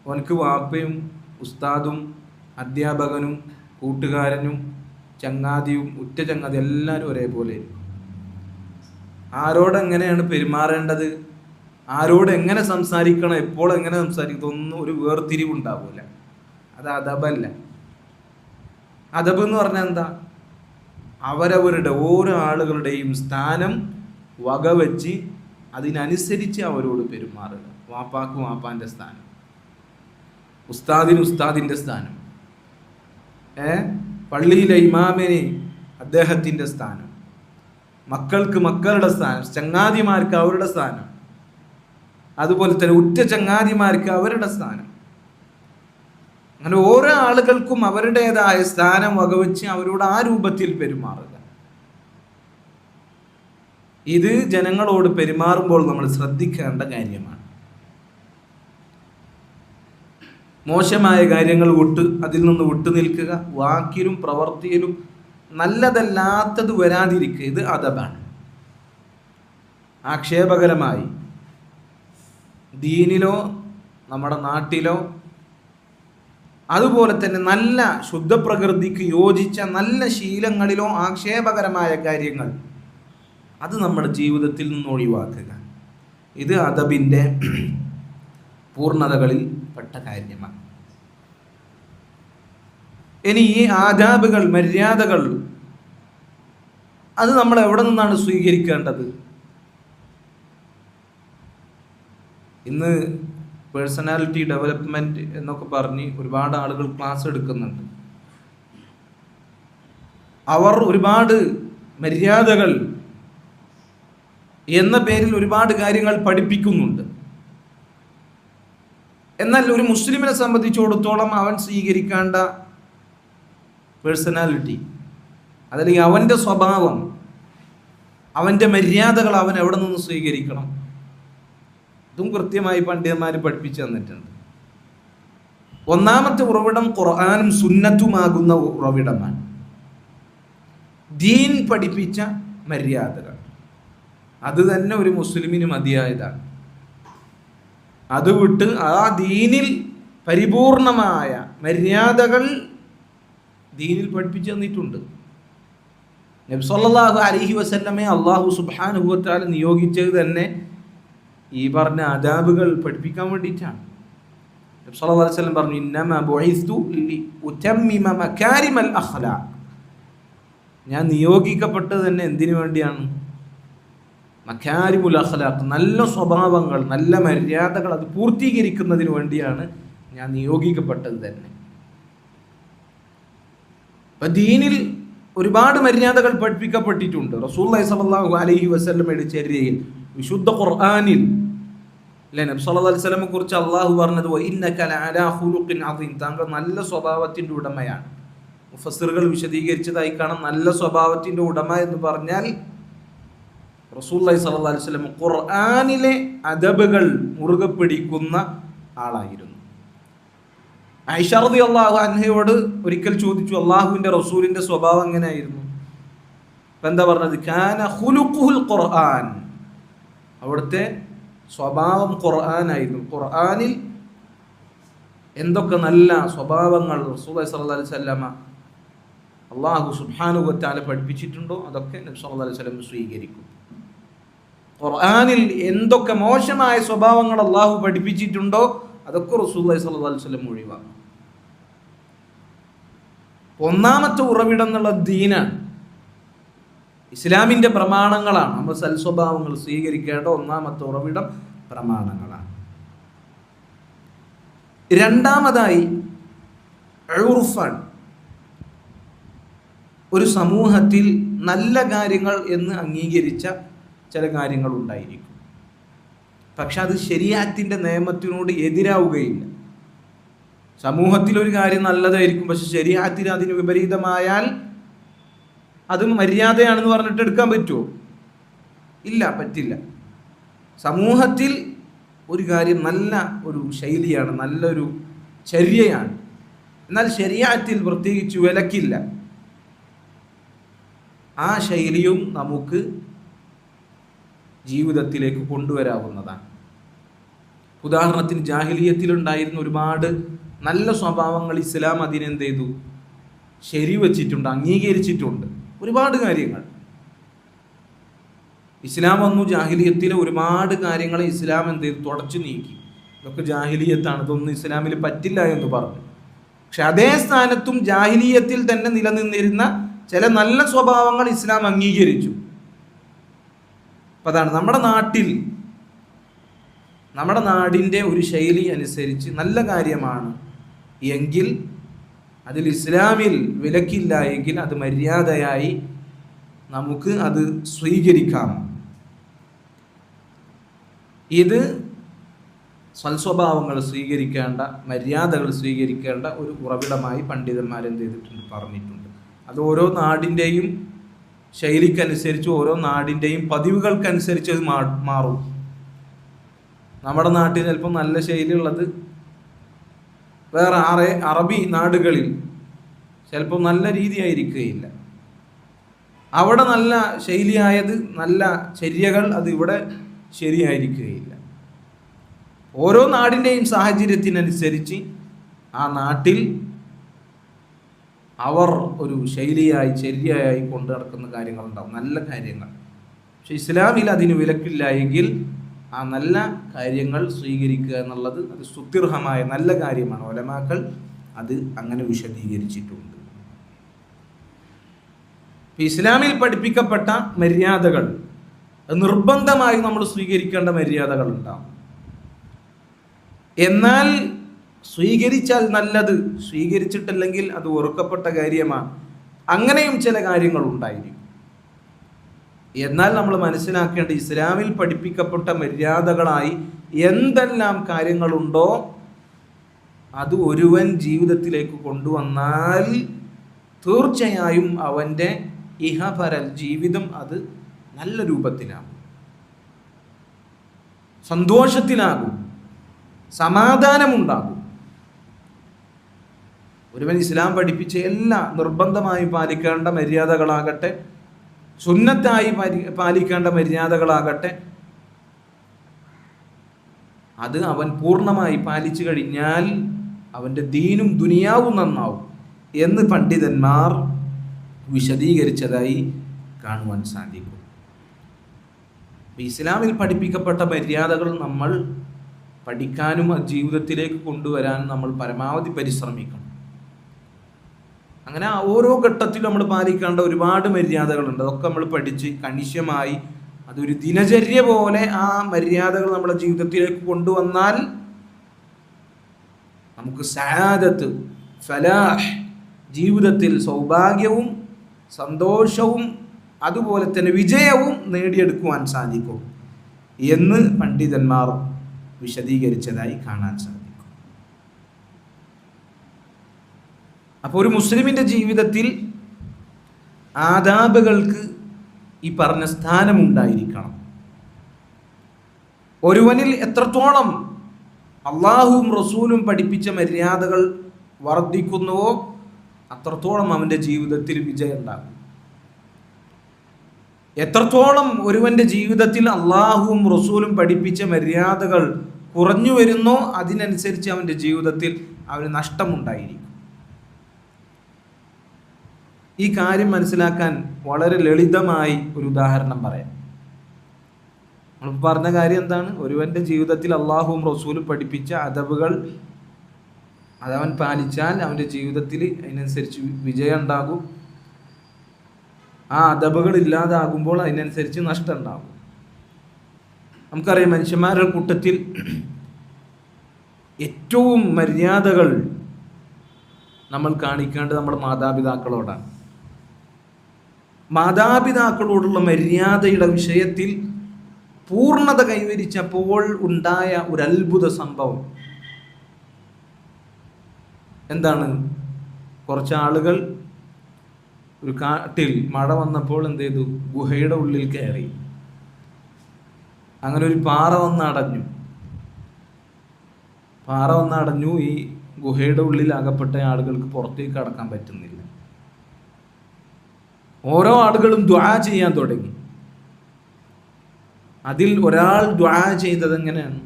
അവനക്ക് വാപ്പയും ഉസ്താദും അധ്യാപകനും കൂട്ടുകാരനും ചങ്ങാതിയും ഉറ്റ ചങ്ങാതി എല്ലാവരും ഒരേപോലെ. ആരോടെങ്ങനെയാണ് പെരുമാറേണ്ടത്, ആരോട് എങ്ങനെ സംസാരിക്കണം, എപ്പോൾ എങ്ങനെ സംസാരിക്കണം, ഒന്നും ഒരു വേർതിരിവുണ്ടാവില്ല. അത് അദബല്ല. അദബ് എന്ന് പറഞ്ഞാൽ എന്താ? അവരവരുടെ ഓരോ ആളുകളുടെയും സ്ഥാനം വകവെച്ച് അതിനനുസരിച്ച് അവരോട് പെരുമാറുക. വാപ്പാക്ക് വാപ്പാൻ്റെ സ്ഥാനം, ഉസ്താദിന് ഉസ്താദിൻ്റെ സ്ഥാനം, പള്ളിയിലെ ഇമാമിന് അദ്ദേഹത്തിൻ്റെ സ്ഥാനം, മക്കൾക്ക് മക്കളുടെ സ്ഥാനം, ചങ്ങാതിമാർക്ക് അവരുടെ സ്ഥാനം, അതുപോലെ തന്നെ ഉറ്റ ചങ്ങാതിമാർക്ക് അവരുടെ സ്ഥാനം. അങ്ങനെ ഓരോ ആളുകൾക്കും അവരുടേതായ സ്ഥാനം വകവെച്ച് അവരോട് ആ രൂപത്തിൽ പെരുമാറുക. ഇത് ജനങ്ങളോട് പെരുമാറുമ്പോൾ നമ്മൾ ശ്രദ്ധിക്കേണ്ട കാര്യമാണ്. മോശമായ കാര്യങ്ങൾ അതിൽ നിന്ന് വിട്ടുനിൽക്കുക, വാക്കിലും പ്രവൃത്തിയിലും നല്ലതല്ലാത്തത് വരാതിരിക്കുക. ഇത് അദബാണ്. ആക്ഷേപകരമായി ദീനിലോ നമ്മുടെ നാട്ടിലോ അതുപോലെ തന്നെ നല്ല ശുദ്ധപ്രകൃതിക്ക് യോജിച്ച നല്ല ശീലങ്ങളിലോ ആക്ഷേപകരമായ കാര്യങ്ങൾ അത് നമ്മുടെ ജീവിതത്തിൽ നിന്ന് ഒഴിവാക്കുക. ഇത് അദബിൻ്റെ പൂർണ്ണതകളിൽ പെട്ട കാര്യമാണ്. ഇനി ഈ ആദാബുകൾ, മര്യാദകൾ, അത് നമ്മൾ എവിടെ നിന്നാണ് സ്വീകരിക്കേണ്ടത്? ഇന്ന് പേഴ്സണാലിറ്റി ഡെവലപ്മെന്റ് എന്നൊക്കെ പറഞ്ഞ് ഒരുപാട് ആളുകൾ ക്ലാസ് എടുക്കുന്നുണ്ട്. അവർ ഒരുപാട് മര്യാദകൾ എന്ന പേരിൽ ഒരുപാട് കാര്യങ്ങൾ പഠിപ്പിക്കുന്നുണ്ട്. എന്നാൽ ഒരു മുസ്ലിമിനെ സംബന്ധിച്ചിടത്തോളം അവൻ സ്വീകരിക്കേണ്ട പേഴ്സണാലിറ്റി, അതല്ലെങ്കിൽ അവൻ്റെ സ്വഭാവം, അവൻ്റെ മര്യാദകൾ അവൻ എവിടെ നിന്ന് സ്വീകരിക്കണം? ഇതും കൃത്യമായി പണ്ഡിതന്മാർ പഠിപ്പിച്ചു തന്നിട്ടുണ്ട്. ഒന്നാമത്തെ ഉറവിടം ഖുർആനും സുന്നത്തുമാകുന്ന ഉറവിടമാണ്. ദീൻ പഠിപ്പിച്ച മര്യാദകൾ, അത് തന്നെ ഒരു മുസ്ലിമിന് മതിയായതാണ്. അത് വിട്ട് ആ ദീനിൽ പരിപൂർണമായ മര്യാദകൾ ദീനിൽ പഠിപ്പിച്ചു തന്നിട്ടുണ്ട്. നബി സല്ലല്ലാഹു അലൈഹി വസല്ലമയെ അല്ലാഹു സുബ്ഹാനഹു വ തആല നിയോഗിച്ചത് തന്നെ ഈ പറഞ്ഞ ആദാബുകൾ പഠിപ്പിക്കാൻ വേണ്ടിയിട്ടാണ്. നബി സല്ലല്ലാഹു അലൈഹി വസല്ലം പറഞ്ഞു, ഇന്നമാ ബുഇസ്തു ലിഉതമ്മിമ മകാരിമൽ അഖ്ലാഖ്. ഞാൻ നിയോഗിക്കപ്പെട്ടത് തന്നെ എന്തിനു വേണ്ടിയാണ്? മകാരിമുൽ അഖ്ലാഖ്, നല്ല സ്വഭാവങ്ങൾ, നല്ല മര്യാദകൾ അത് പൂർത്തീകരിക്കുന്നതിന് വേണ്ടിയാണ് ഞാൻ നിയോഗിക്കപ്പെട്ടത് തന്നെ. അപ്പം ദീനിൽ ഒരുപാട് മര്യാദകൾ പഠിപ്പിക്കപ്പെട്ടിട്ടുണ്ട്. റസൂലുള്ളാഹി സ്വല്ലല്ലാഹു അലൈഹി വസല്ലമയുടെ ചര്യയിൽ, വിശുദ്ധ ഖുർആനിൽ അല്ലേ നബി സല്ലല്ലാഹു അലൈഹി വസല്ലമയെ കുറിച്ച് അല്ലാഹു പറഞ്ഞത് വഇന്നക ലഅലാ ഖുലുഖിൻ അദീം, താങ്കൾ നല്ല സ്വഭാവത്തിൻ്റെ ഉടമയാണ്. മുഫസ്സിറുകൾ വിശദീകരിച്ചതായി കാണാം, നല്ല സ്വഭാവത്തിൻ്റെ ഉടമ എന്ന് പറഞ്ഞാൽ റസൂലുള്ളാഹി സ്വല്ലല്ലാഹു അലൈഹി വസല്ലം ഖുർആനിലെ അദബുകൾ മുറുകെ പിടിക്കുന്ന ആളായിരുന്നു. ആയിഷ റളിയല്ലാഹു അൻഹയോട് ഒരിക്കൽ ചോദിച്ചു, അള്ളാഹുവിൻ്റെ റസൂലിൻ്റെ സ്വഭാവം എങ്ങനെയായിരുന്നു? അപ്പം എന്താ പറഞ്ഞത്? കാന ഖുലുഖുൽ ഖുർആൻ, അവിടുത്തെ സ്വഭാവം ഖുർആനായിരുന്നു. ഖുർആനിൽ എന്തൊക്കെ നല്ല സ്വഭാവങ്ങൾ റസൂലുള്ളാഹി സ്വല്ലല്ലാഹു അലൈഹി വസല്ലമ അള്ളാഹു സുബ്ഹാനഹു വ തആല പഠിപ്പിച്ചിട്ടുണ്ടോ അതൊക്കെ നബി സല്ലല്ലാഹു അലൈഹി വസല്ലം സ്വീകരിക്കും. ഖുർആനിൽ എന്തൊക്കെ മോശമായ സ്വഭാവങ്ങൾ അള്ളാഹു പഠിപ്പിച്ചിട്ടുണ്ടോ അതൊക്കെ റസൂലുള്ളാഹി സ്വല്ലല്ലാഹു അലൈഹി വസല്ലം ഒഴിവാക്കും. ഒന്നാമത്തെ ഉറവിടം എന്നുള്ള ദീനാണ്, ഇസ്ലാമിൻ്റെ പ്രമാണങ്ങളാണ്. നമ്മൾ സൽസ്വഭാവങ്ങൾ സ്വീകരിക്കേണ്ട ഒന്നാമത്തെ ഉറവിടം പ്രമാണങ്ങളാണ്. രണ്ടാമതായി ഉർഫാണ്. ഒരു സമൂഹത്തിൽ നല്ല കാര്യങ്ങൾ എന്ന് അംഗീകരിച്ച ചില കാര്യങ്ങൾ ഉണ്ടായിരിക്കും. പക്ഷെ അത് ശരീഅത്തിന്റെ നിയമത്തിനോട് എതിരാവുകയില്ല. സമൂഹത്തിൽ ഒരു കാര്യം നല്ലതായിരിക്കും, പക്ഷെ ശരീഅത്തിന് അതിന് വിപരീതമായാൽ അത് മര്യാദയാണെന്ന് പറഞ്ഞിട്ട് എടുക്കാൻ പറ്റുമോ? ഇല്ല, പറ്റില്ല. സമൂഹത്തിൽ ഒരു കാര്യം നല്ല ഒരു ശൈലിയാണ്, നല്ലൊരു ചര്യയാണ്, എന്നാൽ ശരീഅത്തിൽ പ്രത്യേകിച്ച് വിലക്കില്ല. ആ ശൈലിയും നമുക്ക് ജീവിതത്തിലേക്ക് കൊണ്ടുവരാവുന്നതാണ്. ഉദാഹരണത്തിന് ജാഹിലിയത്തിലുണ്ടായിരുന്ന ഒരുപാട് നല്ല സ്വഭാവങ്ങൾ ഇസ്ലാം അതിനെന്ത് ചെയ്തു? ശരിവച്ചിട്ടുണ്ട്, അംഗീകരിച്ചിട്ടുണ്ട്. ഒരുപാട് കാര്യങ്ങൾ ഇസ്ലാം വന്നു. ജാഹിലിയത്തിലെ ഒരുപാട് കാര്യങ്ങളെ ഇസ്ലാം എന്ത് ചെയ്തു? തുടച്ചു നീക്കി. ഇതൊക്കെ ജാഹിലിയത്താണ്, ഇതൊന്നും ഇസ്ലാമിൽ പറ്റില്ല എന്ന് പറഞ്ഞു. പക്ഷെ അതേ സ്ഥാനത്തും ജാഹിലിയത്തിൽ തന്നെ നിലനിന്നിരുന്ന ചില നല്ല സ്വഭാവങ്ങൾ ഇസ്ലാം അംഗീകരിച്ചു. അപ്പം അതാണ് നമ്മുടെ നാടിൻ്റെ ഒരു ശൈലി അനുസരിച്ച് നല്ല കാര്യമാണ് എങ്കിൽ അതിൽ ഇസ്ലാമിൽ വിലക്കില്ല എങ്കിൽ അത് മര്യാദയായി നമുക്ക് അത് സ്വീകരിക്കാം. ഇത് സൽസ്വഭാവങ്ങൾ സ്വീകരിക്കേണ്ട, മര്യാദകൾ സ്വീകരിക്കേണ്ട ഒരു ഉറവിടമായി പണ്ഡിതന്മാരെന്ത് ചെയ്തിട്ടുണ്ട്? പറഞ്ഞിട്ടുണ്ട്. അത് ഓരോ നാടിൻ്റെയും ശൈലിക്കനുസരിച്ച്, ഓരോ നാടിൻ്റെയും പതിവുകൾക്കനുസരിച്ച് അത് മാറും. നമ്മുടെ നാട്ടിൽ ചിലപ്പോൾ നല്ല ശൈലിയുള്ളത് വേറെ അറബി നാടുകളിൽ ചിലപ്പോൾ നല്ല രീതിയായിരിക്കുകയില്ല. അവിടെ നല്ല ശൈലിയായത്, നല്ല ചര്യകൾ അത് ഇവിടെ ശരിയായിരിക്കുകയില്ല. ഓരോ നാടിൻ്റെയും സാഹചര്യത്തിനനുസരിച്ച് ആ നാട്ടിൽ അവർ ഒരു ശൈലിയായി, ചര്യയായി കൊണ്ടു നടക്കുന്ന കാര്യങ്ങളുണ്ടാവും, നല്ല കാര്യങ്ങൾ. പക്ഷെ ഇസ്ലാമിൽ അതിന് വിലക്കില്ല എങ്കിൽ ആ നല്ല കാര്യങ്ങൾ സ്വീകരിക്കുക എന്നുള്ളത് അത് സ്തുത്യർഹമായ നല്ല കാര്യമാണ്. ഉലമാക്കൾ അത് അങ്ങനെ വിശദീകരിച്ചിട്ടുണ്ട്. ഇസ്ലാമിൽ പഠിപ്പിക്കപ്പെട്ട മര്യാദകൾ നിർബന്ധമായി നമ്മൾ സ്വീകരിക്കേണ്ട മര്യാദകൾ ഉണ്ടാവും. എന്നാൽ സ്വീകരിച്ചാൽ നല്ലത്, സ്വീകരിച്ചിട്ടില്ലെങ്കിൽ അത് വെറുക്കപ്പെട്ട കാര്യമാണ്. അങ്ങനെയും ചില കാര്യങ്ങൾ ഉണ്ടായിരിക്കും. എന്നാൽ നമ്മൾ മനസ്സിലാക്കേണ്ട, ഇസ്ലാമിൽ പഠിപ്പിക്കപ്പെട്ട മര്യാദകളായി എന്തെല്ലാം കാര്യങ്ങളുണ്ടോ അത് ഒരുവൻ ജീവിതത്തിലേക്ക് കൊണ്ടുവന്നാൽ തീർച്ചയായും അവൻ്റെ ഇഹപരൽ ജീവിതം അത് നല്ല രൂപത്തിലാകും, സന്തോഷത്തിലാകും, സമാധാനമുണ്ടാകും. ഒരുവൻ ഇസ്ലാം പഠിപ്പിച്ച എല്ലാ നിർബന്ധമായി പാലിക്കേണ്ട മര്യാദകളാകട്ടെ, സുന്നത്തായി പാലിക്കേണ്ട മര്യാദകളാകട്ടെ, അത് അവൻ പൂർണ്ണമായി പാലിച്ചു കഴിഞ്ഞാൽ അവൻ്റെ ദീനും ദുനിയാവും നന്നാവും എന്ന് പണ്ഡിതന്മാർ വിശദീകരിച്ചതായി കാണുവാൻ സാധിക്കും. ഇസ്ലാമിൽ പഠിപ്പിക്കപ്പെട്ട മര്യാദകൾ നമ്മൾ പഠിക്കാനും ജീവിതത്തിലേക്ക് കൊണ്ടുവരാനും നമ്മൾ പരമാവധി പരിശ്രമിക്കണം. അങ്ങനെ ഓരോ ഘട്ടത്തിലും നമ്മൾ പാലിക്കേണ്ട ഒരുപാട് മര്യാദകളുണ്ട്. അതൊക്കെ നമ്മൾ പഠിച്ച് കണിശമായി അതൊരു ദിനചര്യ പോലെ ആ മര്യാദകൾ നമ്മുടെ ജീവിതത്തിലേക്ക് കൊണ്ടുവന്നാൽ നമുക്ക് സആദത്ത്, ഫലാഹ്, ജീവിതത്തിൽ സൗഭാഗ്യവും സന്തോഷവും അതുപോലെ തന്നെ വിജയവും നേടിയെടുക്കുവാൻ സാധിക്കും എന്ന് പണ്ഡിതന്മാർ വിശദീകരിച്ചതായി കാണാൻ സാധിക്കും. അപ്പോൾ ഒരു മുസ്ലിമിൻ്റെ ജീവിതത്തിൽ ആദാബുകൾക്ക് ഈ പറഞ്ഞ സ്ഥാനമുണ്ടായിരിക്കണം. ഒരുവനിൽ എത്രത്തോളം അള്ളാഹുവും റസൂലും പഠിപ്പിച്ച മര്യാദകൾ വർദ്ധിക്കുന്നുവോ അത്രത്തോളം അവൻ്റെ ജീവിതത്തിൽ വിജയം ഉണ്ടാകും. എത്രത്തോളം ഒരുവൻ്റെ ജീവിതത്തിൽ അള്ളാഹുവും റസൂലും പഠിപ്പിച്ച മര്യാദകൾ കുറഞ്ഞു വരുന്നോ അതിനനുസരിച്ച് അവൻ്റെ ജീവിതത്തിൽ അവന് നഷ്ടമുണ്ടായിരിക്കും. ഈ കാര്യം മനസ്സിലാക്കാൻ വളരെ ലളിതമായി ഒരു ഉദാഹരണം പറയാം. നമ്മൾ പറഞ്ഞ കാര്യം എന്താണ്? ഒരുവൻ്റെ ജീവിതത്തിൽ അള്ളാഹുവും റസൂലും പഠിപ്പിച്ച അദബുകൾ അതവൻ പാലിച്ചാൽ അവൻ്റെ ജീവിതത്തിൽ അതിനനുസരിച്ച് വിജയം ഉണ്ടാകും. ആ അദബുകൾ ഇല്ലാതാകുമ്പോൾ അതിനനുസരിച്ച് നഷ്ടം ഉണ്ടാകും. നമുക്കറിയാം, മനുഷ്യന്മാരുടെ കൂട്ടത്തിൽ ഏറ്റവും മര്യാദകൾ നമ്മൾ കാണിക്കേണ്ടത് നമ്മുടെ മാതാപിതാക്കളോടാണ്. മാതാപിതാക്കളോടുള്ള മര്യാദയുടെ വിഷയത്തിൽ പൂർണ്ണത കൈവരിച്ചപ്പോൾ ഉണ്ടായ ഒരു അത്ഭുത സംഭവം എന്താണ്? കുറച്ച് ആളുകൾ ഒരു കാട്ടിൽ മഴ വന്നപ്പോൾ എന്ത് ചെയ്തു? ഗുഹയുടെ ഉള്ളിൽ കയറി. അങ്ങനെ ഒരു പാറ വന്നടഞ്ഞു. ഈ ഗുഹയുടെ ഉള്ളിൽ അകപ്പെട്ട ആളുകൾക്ക് പുറത്തേക്ക് കടക്കാൻ പറ്റുന്നില്ല. ഓരോ ആളുകളും ദുആ ചെയ്യാൻ തുടങ്ങി. അതിൽ ഒരാൾ ദുആ ചെയ്തത് എങ്ങനെയാണ്?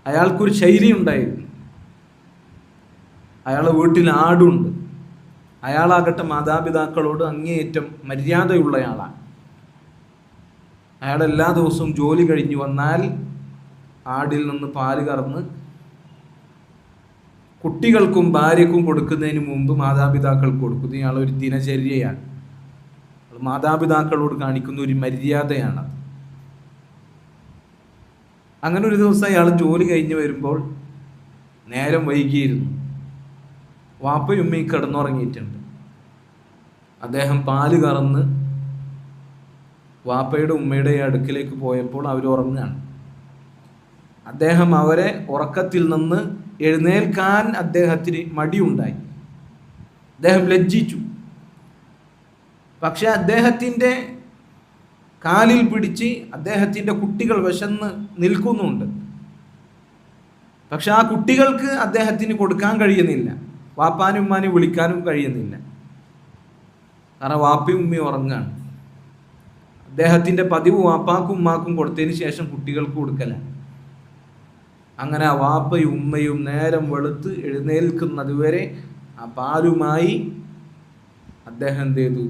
അയാൾക്കൊരു ശൈലി ഉണ്ടായിരുന്നു. അയാളെ വീട്ടിൽ ആടുണ്ട്. അയാളാകട്ടെ മാതാപിതാക്കളോട് അങ്ങേയറ്റം മര്യാദയുള്ളയാളാണ്. അയാൾ എല്ലാ ദിവസവും ജോലി കഴിഞ്ഞു വന്നാൽ ആടിൽ നിന്ന് പാല് കറന്ന് കുട്ടികൾക്കും ഭാര്യക്കും കൊടുക്കുന്നതിന് മുമ്പ് മാതാപിതാക്കൾക്ക് കൊടുക്കുന്നു. ഇയാളൊരു ദിനചര്യയാണ്. മാതാപിതാക്കളോട് കാണിക്കുന്ന ഒരു മര്യാദയാണ്. അങ്ങനെ ഒരു ദിവസം അയാൾ ജോലി കഴിഞ്ഞ് വരുമ്പോൾ നേരം വൈകിയിരുന്നു. വാപ്പയും ഉമ്മയും കിടന്നുറങ്ങിയിട്ടുണ്ട്. അദ്ദേഹം പാല് കറന്ന് വാപ്പയുടെ ഉമ്മയുടെ അടുക്കിലേക്ക് പോയപ്പോൾ അവർ ഉറങ്ങുകയാണ്. അദ്ദേഹം അവരെ ഉറക്കത്തിൽ നിന്ന് എഴുന്നേൽക്കാൻ അദ്ദേഹത്തിന് മടിയുണ്ടായി. അദ്ദേഹം ലജ്ജിച്ചു. പക്ഷെ അദ്ദേഹത്തിൻ്റെ കാലിൽ പിടിച്ച് അദ്ദേഹത്തിൻ്റെ കുട്ടികൾ വിശന്ന് നിൽക്കുന്നുണ്ട്. പക്ഷെ ആ കുട്ടികൾക്ക് അദ്ദേഹത്തിന് കൊടുക്കാൻ കഴിയുന്നില്ല. വാപ്പാനും ഉമ്മാനും വിളിക്കാനും കഴിയുന്നില്ല. കാരണം വാപ്പയും ഉമ്മയും ഉറങ്ങാണ്. അദ്ദേഹത്തിൻ്റെ പതിവ് വാപ്പാക്കും ഉമ്മാക്കും കൊടുത്തതിന് ശേഷം കുട്ടികൾക്ക് കൊടുക്കലാണ്. അങ്ങനെ ആ വാപ്പയും ഉമ്മയും നേരം വെളുത്ത് എഴുന്നേൽക്കുന്നത് വരെ ആ പാലുമായി അദ്ദേഹം എന്ത് ചെയ്തു?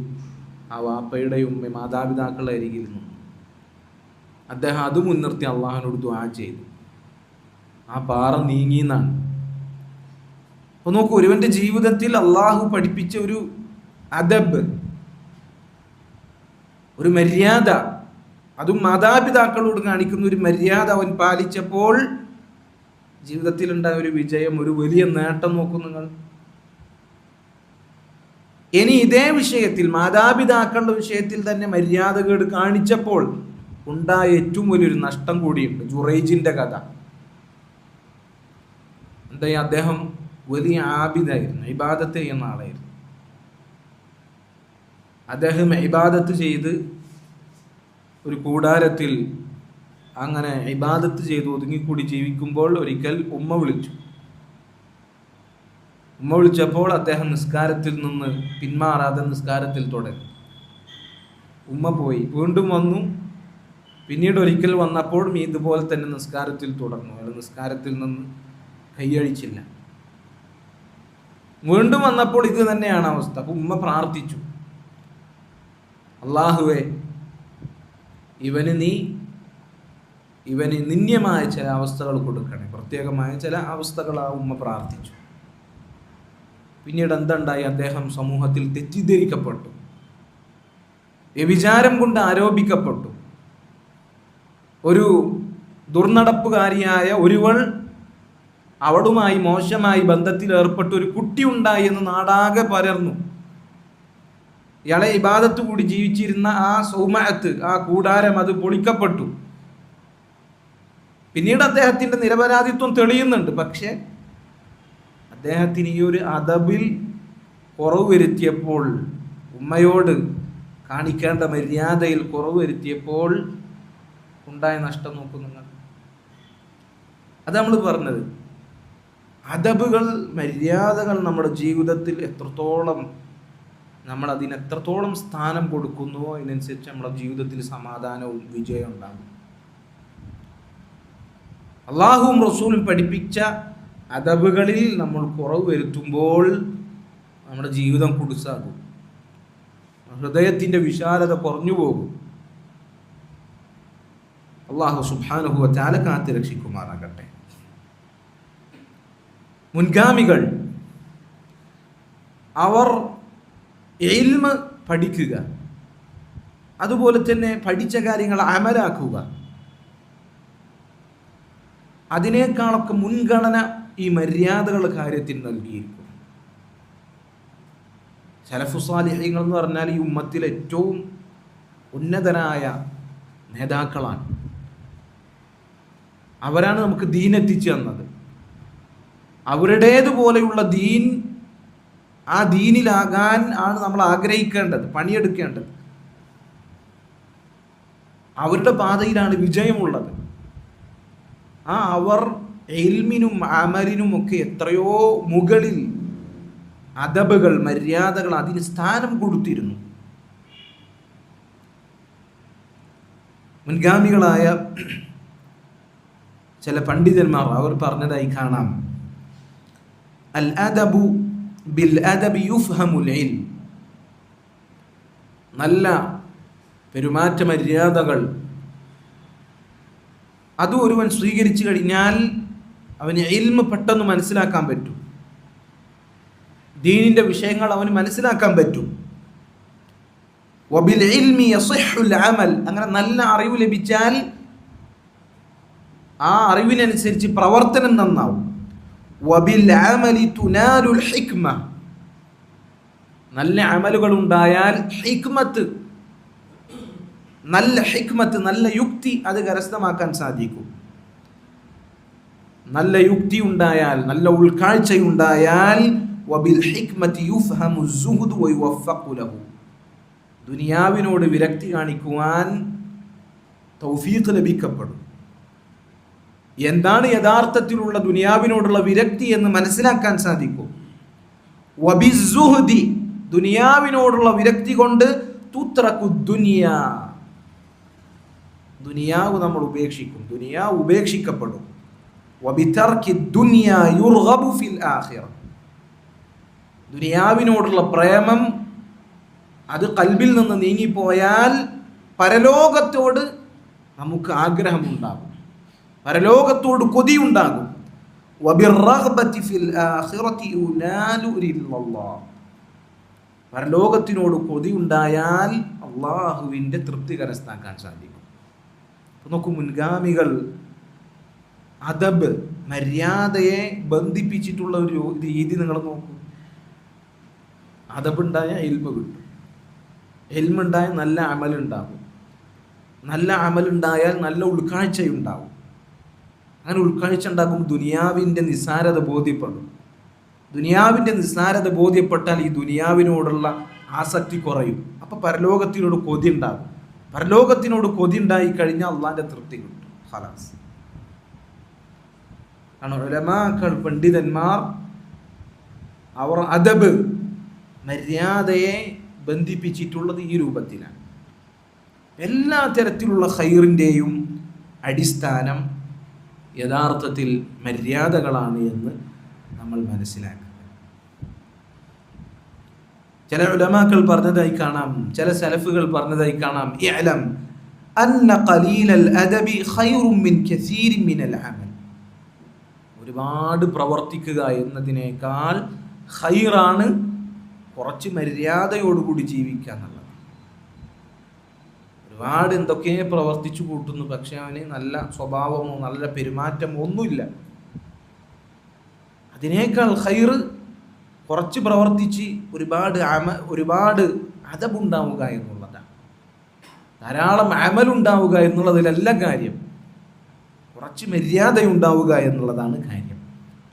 ആ വാപ്പയുടെ ഉമ്മ മാതാപിതാക്കളുടെ അരികിൽ നിന്നു. അദ്ദേഹം അത് മുൻനിർത്തി അള്ളാഹുവിനോട് ദുആ ചെയ്തു. ആ പാറ നീങ്ങിയെന്നാണ്. അപ്പൊ നോക്കൂ, ഒരുവന്റെ ജീവിതത്തിൽ അള്ളാഹു പഠിപ്പിച്ച ഒരു അദബ്, ഒരു മര്യാദ, അതും മാതാപിതാക്കളോട് കാണിക്കുന്ന ഒരു മര്യാദ അവൻ പാലിച്ചപ്പോൾ ജീവിതത്തിലുണ്ടായ ഒരു വിജയം, ഒരു വലിയ നേട്ടം നോക്കൂ നിങ്ങൾ. ഇനി ഇതേ വിഷയത്തിൽ മാതാപിതാക്കളുടെ വിഷയത്തിൽ തന്നെ മര്യാദകേട് കാണിച്ചപ്പോൾ ഉണ്ടായ ഏറ്റവും വലിയൊരു നഷ്ടം കൂടിയുണ്ട്. ജുറൈജിന്റെ കഥ എന്താ? അദ്ദേഹം വലിയ ആബിദായിരുന്നു, ഇബാദത്ത് ചെയ്യുന്ന ആളായിരുന്നു. അദ്ദേഹം ഇബാദത്ത് ചെയ്ത് ഒരു കൂടാരത്തിൽ അങ്ങനെ ഇബാദത്ത് ചെയ്ത് ഒതുങ്ങിക്കൂടി ജീവിക്കുമ്പോൾ ഒരിക്കൽ ഉമ്മ വിളിച്ചപ്പോൾ അദ്ദേഹം നിസ്കാരത്തിൽ നിന്ന് പിന്മാറാതെ നിസ്കാരത്തിൽ തുടങ്ങി. ഉമ്മ പോയി, വീണ്ടും വന്നു. പിന്നീട് ഒരിക്കൽ വന്നപ്പോൾ ഇതുപോലെ തന്നെ നിസ്കാരത്തിൽ തുടർന്നു. അയാൾ നിസ്കാരത്തിൽ നിന്ന് കൈയഴിച്ചില്ല. വീണ്ടും വന്നപ്പോൾ ഇത് തന്നെയാണ് അവസ്ഥ. അപ്പൊ ഉമ്മ പ്രാർത്ഥിച്ചു, അള്ളാഹുവേ, ഇവന് നിന്യമായ ചില അവസ്ഥകൾ കൊടുക്കണേ, പ്രത്യേകമായ ചില അവസ്ഥകൾ ആ ഉമ്മ പ്രാർത്ഥിച്ചു. പിന്നീട് എന്തുണ്ടായി? അദ്ദേഹം സമൂഹത്തിൽ തെറ്റിദ്ധരിക്കപ്പെട്ടു, വ്യഭിചാരം കൊണ്ട് ആരോപിക്കപ്പെട്ടു. ഒരു ദുർനടപ്പുകാരിയായ ഒരുവൾ അവളുമായി മോശമായി ബന്ധത്തിൽ ഏർപ്പെട്ട ഒരു കുട്ടി ഉണ്ടായി എന്ന് നാടാകെ പരന്നു. ഇയാളെ ഇബാദത്ത് കൂടി ജീവിച്ചിരുന്ന ആ സൗമഅത്ത്, ആ കൂടാരം, അത് പൊളിക്കപ്പെട്ടു. പിന്നീട് അദ്ദേഹത്തിന്റെ നിരപരാധിത്വം തെളിയുന്നുണ്ട്. പക്ഷെ അദ്ദേഹത്തിന് ഈ ഒരു അദബിൽ കുറവ് വരുത്തിയപ്പോൾ, ഉമ്മയോട് കാണിക്കേണ്ട മര്യാദയിൽ കുറവ് വരുത്തിയപ്പോൾ ഉണ്ടായ നഷ്ടം നോക്കൂ നിങ്ങൾ. അത് നമ്മൾ പറഞ്ഞത്, അദബുകൾ, മര്യാദകൾ നമ്മുടെ ജീവിതത്തിൽ എത്രത്തോളം നമ്മൾ അതിന് എത്രത്തോളം സ്ഥാനം കൊടുക്കുന്നുവോ അതിനനുസരിച്ച് നമ്മുടെ ജീവിതത്തിൽ സമാധാനവും വിജയവും ഉണ്ടാകും. അള്ളാഹുവും റസൂലും പഠിപ്പിച്ച അദബുകളിൽ നമ്മൾ കുറവ് വരുത്തുമ്പോൾ നമ്മുടെ ജീവിതം കുടുസാകും, ഹൃദയത്തിൻ്റെ വിശാലത കുറഞ്ഞു പോകും. അള്ളാഹു സുബ്ഹാനഹു വ തആല കാത്ത് രക്ഷിക്കുമാറാകട്ടെ. മുൻഗാമികൾ അവർ ഇൽമ് പഠിക്കുക, അതുപോലെ തന്നെ പഠിച്ച കാര്യങ്ങൾ അമലാക്കുക, അതിനേക്കാളൊക്കെ മുൻഗണന ഈ മര്യാദകളുടെ കാര്യത്തിൽ നൽകിയിരിക്കുന്നു. സലഫു സാലിഹീങ്ങൾ എന്ന് പറഞ്ഞാൽ ഈ ഉമ്മത്തിലെ ഏറ്റവും ഉന്നതരായ നേതാക്കളാണ്. അവരാണ് നമുക്ക് ദീൻ എത്തിച്ചു തന്നത്. അവരുടേതുപോലെയുള്ള ദീൻ, ആ ദീനിലാകാൻ ആണ് നമ്മൾ ആഗ്രഹിക്കേണ്ടത്, പണിയെടുക്കേണ്ടത്. അവരുടെ പാതയിലാണ് വിജയമുള്ളത്. അവർ ഇൽമിനും അമലിനും ഒക്കെ എത്രയോ മുകളിൽ അദബുകൾ, മര്യാദകൾ, അതിന് സ്ഥാനം കൊടുത്തിരുന്നു. മുൻഗാമികളായ ചില പണ്ഡിതന്മാർ അവർ പറഞ്ഞതായി കാണാം, അൽ അദബു ബിൽ അദബി യുഫ്ഹമുൽ ഇൽം. നല്ല പെരുമാറ്റ മര്യാദകൾ അത് ഒരുവൻ സ്വീകരിച്ചു കഴിഞ്ഞാൽ അവന് ഇൽമ് പെട്ടെന്ന് മനസ്സിലാക്കാൻ പറ്റും. ദീനിന്റെ വിഷയങ്ങൾ അവന് മനസ്സിലാക്കാൻ പറ്റും. വബിൽ ഇൽമി യസിഹുൽ അമൽ. അങ്ങനെ നല്ല അറിവ് ലഭിച്ചാൽ ആ അറിവിനനുസരിച്ച് പ്രവർത്തനം നന്നാവും. വബിൽ അമലി തുനാലുൽ ഹിക്മ. നല്ല അമലുകൾ ഉണ്ടായാൽ ഹിക്മത്ത്, നല്ല ഹിക്മത്ത്, നല്ല യുക്തി അത് കരസ്ഥമാക്കാൻ സാധിക്കും. നല്ല യുക്തി ഉണ്ടായാൽ, നല്ല ഉൾക്കാഴ്ചയുണ്ടായാൽ വബിൽ ഹിക്മതി യുഫ്ഹമു സുഹ്ദു വയുവഫഖു ലഹു. ദുനിയാവിനോട് വിരക്തി കാണിക്കുവാൻ തൗഫീഖ് ലഭിക്കപ്പെടും. എന്താണ് യഥാർത്ഥത്തിലുള്ള ദുനിയാവിനോടുള്ള വിരക്തി എന്ന് മനസ്സിലാക്കാൻ സാധിക്കും. വബിസ്സുഹ്ദി, ദുനിയാവിനോടുള്ള വിരക്തി കൊണ്ട് തുത്രകു ദുനിയ, ദുനിയാവ് നമ്മൾ ഉപേക്ഷിക്കും, ദുനിയാവ് ഉപേക്ഷിക്കപ്പെടും. വബിതർകി ദുനിയ യുർഗബു ഫിൽ ആഖിറ, ദുനിയാവിനോടുള്ള പ്രേമം അത് ഖൽബിൽ നിന്ന് നീങ്ങിപ്പോയാൽ പരലോകത്തോട് നമുക്ക് ആഗ്രഹമുണ്ടാകും, പരലോകത്തോട് കൊതിയുണ്ടാകും. വബിർറഗ്ബതി ഫിൽ ആഖിറതി യുനാലു റില്ലല്ലാഹ്, പരലോകത്തിനോട് കൊതിയുണ്ടായാൽ അള്ളാഹുവിൻ്റെ തൃപ്തി കരസ്ഥമാക്കാൻ സാധിക്കും. നോക്കൂ, മുൻഗാമികൾ അദബ്, മര്യാദയെ ബന്ധിപ്പിച്ചിട്ടുള്ള ഒരു രീതി നിങ്ങൾ നോക്കൂ. അദബുണ്ടായ ഇൽമ കിട്ടും, ഇൽമുണ്ടായ നല്ല അമലുണ്ടാകും, നല്ല അമലുണ്ടായാൽ നല്ല ഉൾക്കാഴ്ചയുണ്ടാകും. അങ്ങനെ ഉൾക്കാഴ്ച ഉണ്ടാകും, ദുനിയാവിൻ്റെ നിസ്സാരത ബോധ്യപ്പെടും. ദുനിയാവിൻ്റെ നിസ്സാരത ബോധ്യപ്പെട്ടാൽ ഈ ദുനിയാവിനോടുള്ള ആസക്തി കുറയും. അപ്പോൾ പരലോകത്തിനോട് കൊതി ഉണ്ടാകും. പരലോകത്തിനോട് കൊതി ഉണ്ടായി കഴിഞ്ഞാൽ അള്ളാന്റെ തൃപ്തി കിട്ടും. ഖലാസ്. കാരണം ഉലമാക്കൾ, പണ്ഡിതന്മാർ, അവർ അദബ്, മര്യാദയെ ബന്ധിപ്പിച്ചിട്ടുള്ളത് ഈ രൂപത്തിലാണ്. എല്ലാ തരത്തിലുള്ള ഖൈറിൻ്റെയും അടിസ്ഥാനം യഥാർത്ഥത്തിൽ മര്യാദകളാണ് എന്ന് നമ്മൾ മനസ്സിലാക്കുക. ചില ഉലമാക്കൾ പറഞ്ഞതായി കാണാം, ചില സലഫുകൾ പറഞ്ഞതായി കാണാം, ഇഅലം അന്ന ഖലീലൽ അദബി ഖൈറും മിൻ കസീരിൻ മിനൽ അമൽ. ഒരുപാട് പ്രവർത്തിക്കുക എന്നതിനേക്കാൾ ഖൈറാണ് കുറച്ച് മര്യാദയോടുകൂടി ജീവിക്കുക എന്നുള്ളത്. ഒരുപാട് എന്തൊക്കെ പ്രവർത്തിച്ചു കൂട്ടുന്നു, പക്ഷെ അവന് നല്ല സ്വഭാവമോ നല്ല പെരുമാറ്റമോ ഒന്നുമില്ല. അതിനേക്കാൾ ഖൈറ് കുറച്ച് പ്രവർത്തിച്ച് ഒരുപാട് അദബുണ്ടാവുക എന്നുള്ളതാണ്. ധാരാളം അമലുണ്ടാവുക എന്നുള്ളതിലല്ല കാര്യം, കുറച്ച് മര്യാദയുണ്ടാവുക എന്നുള്ളതാണ് കാര്യം.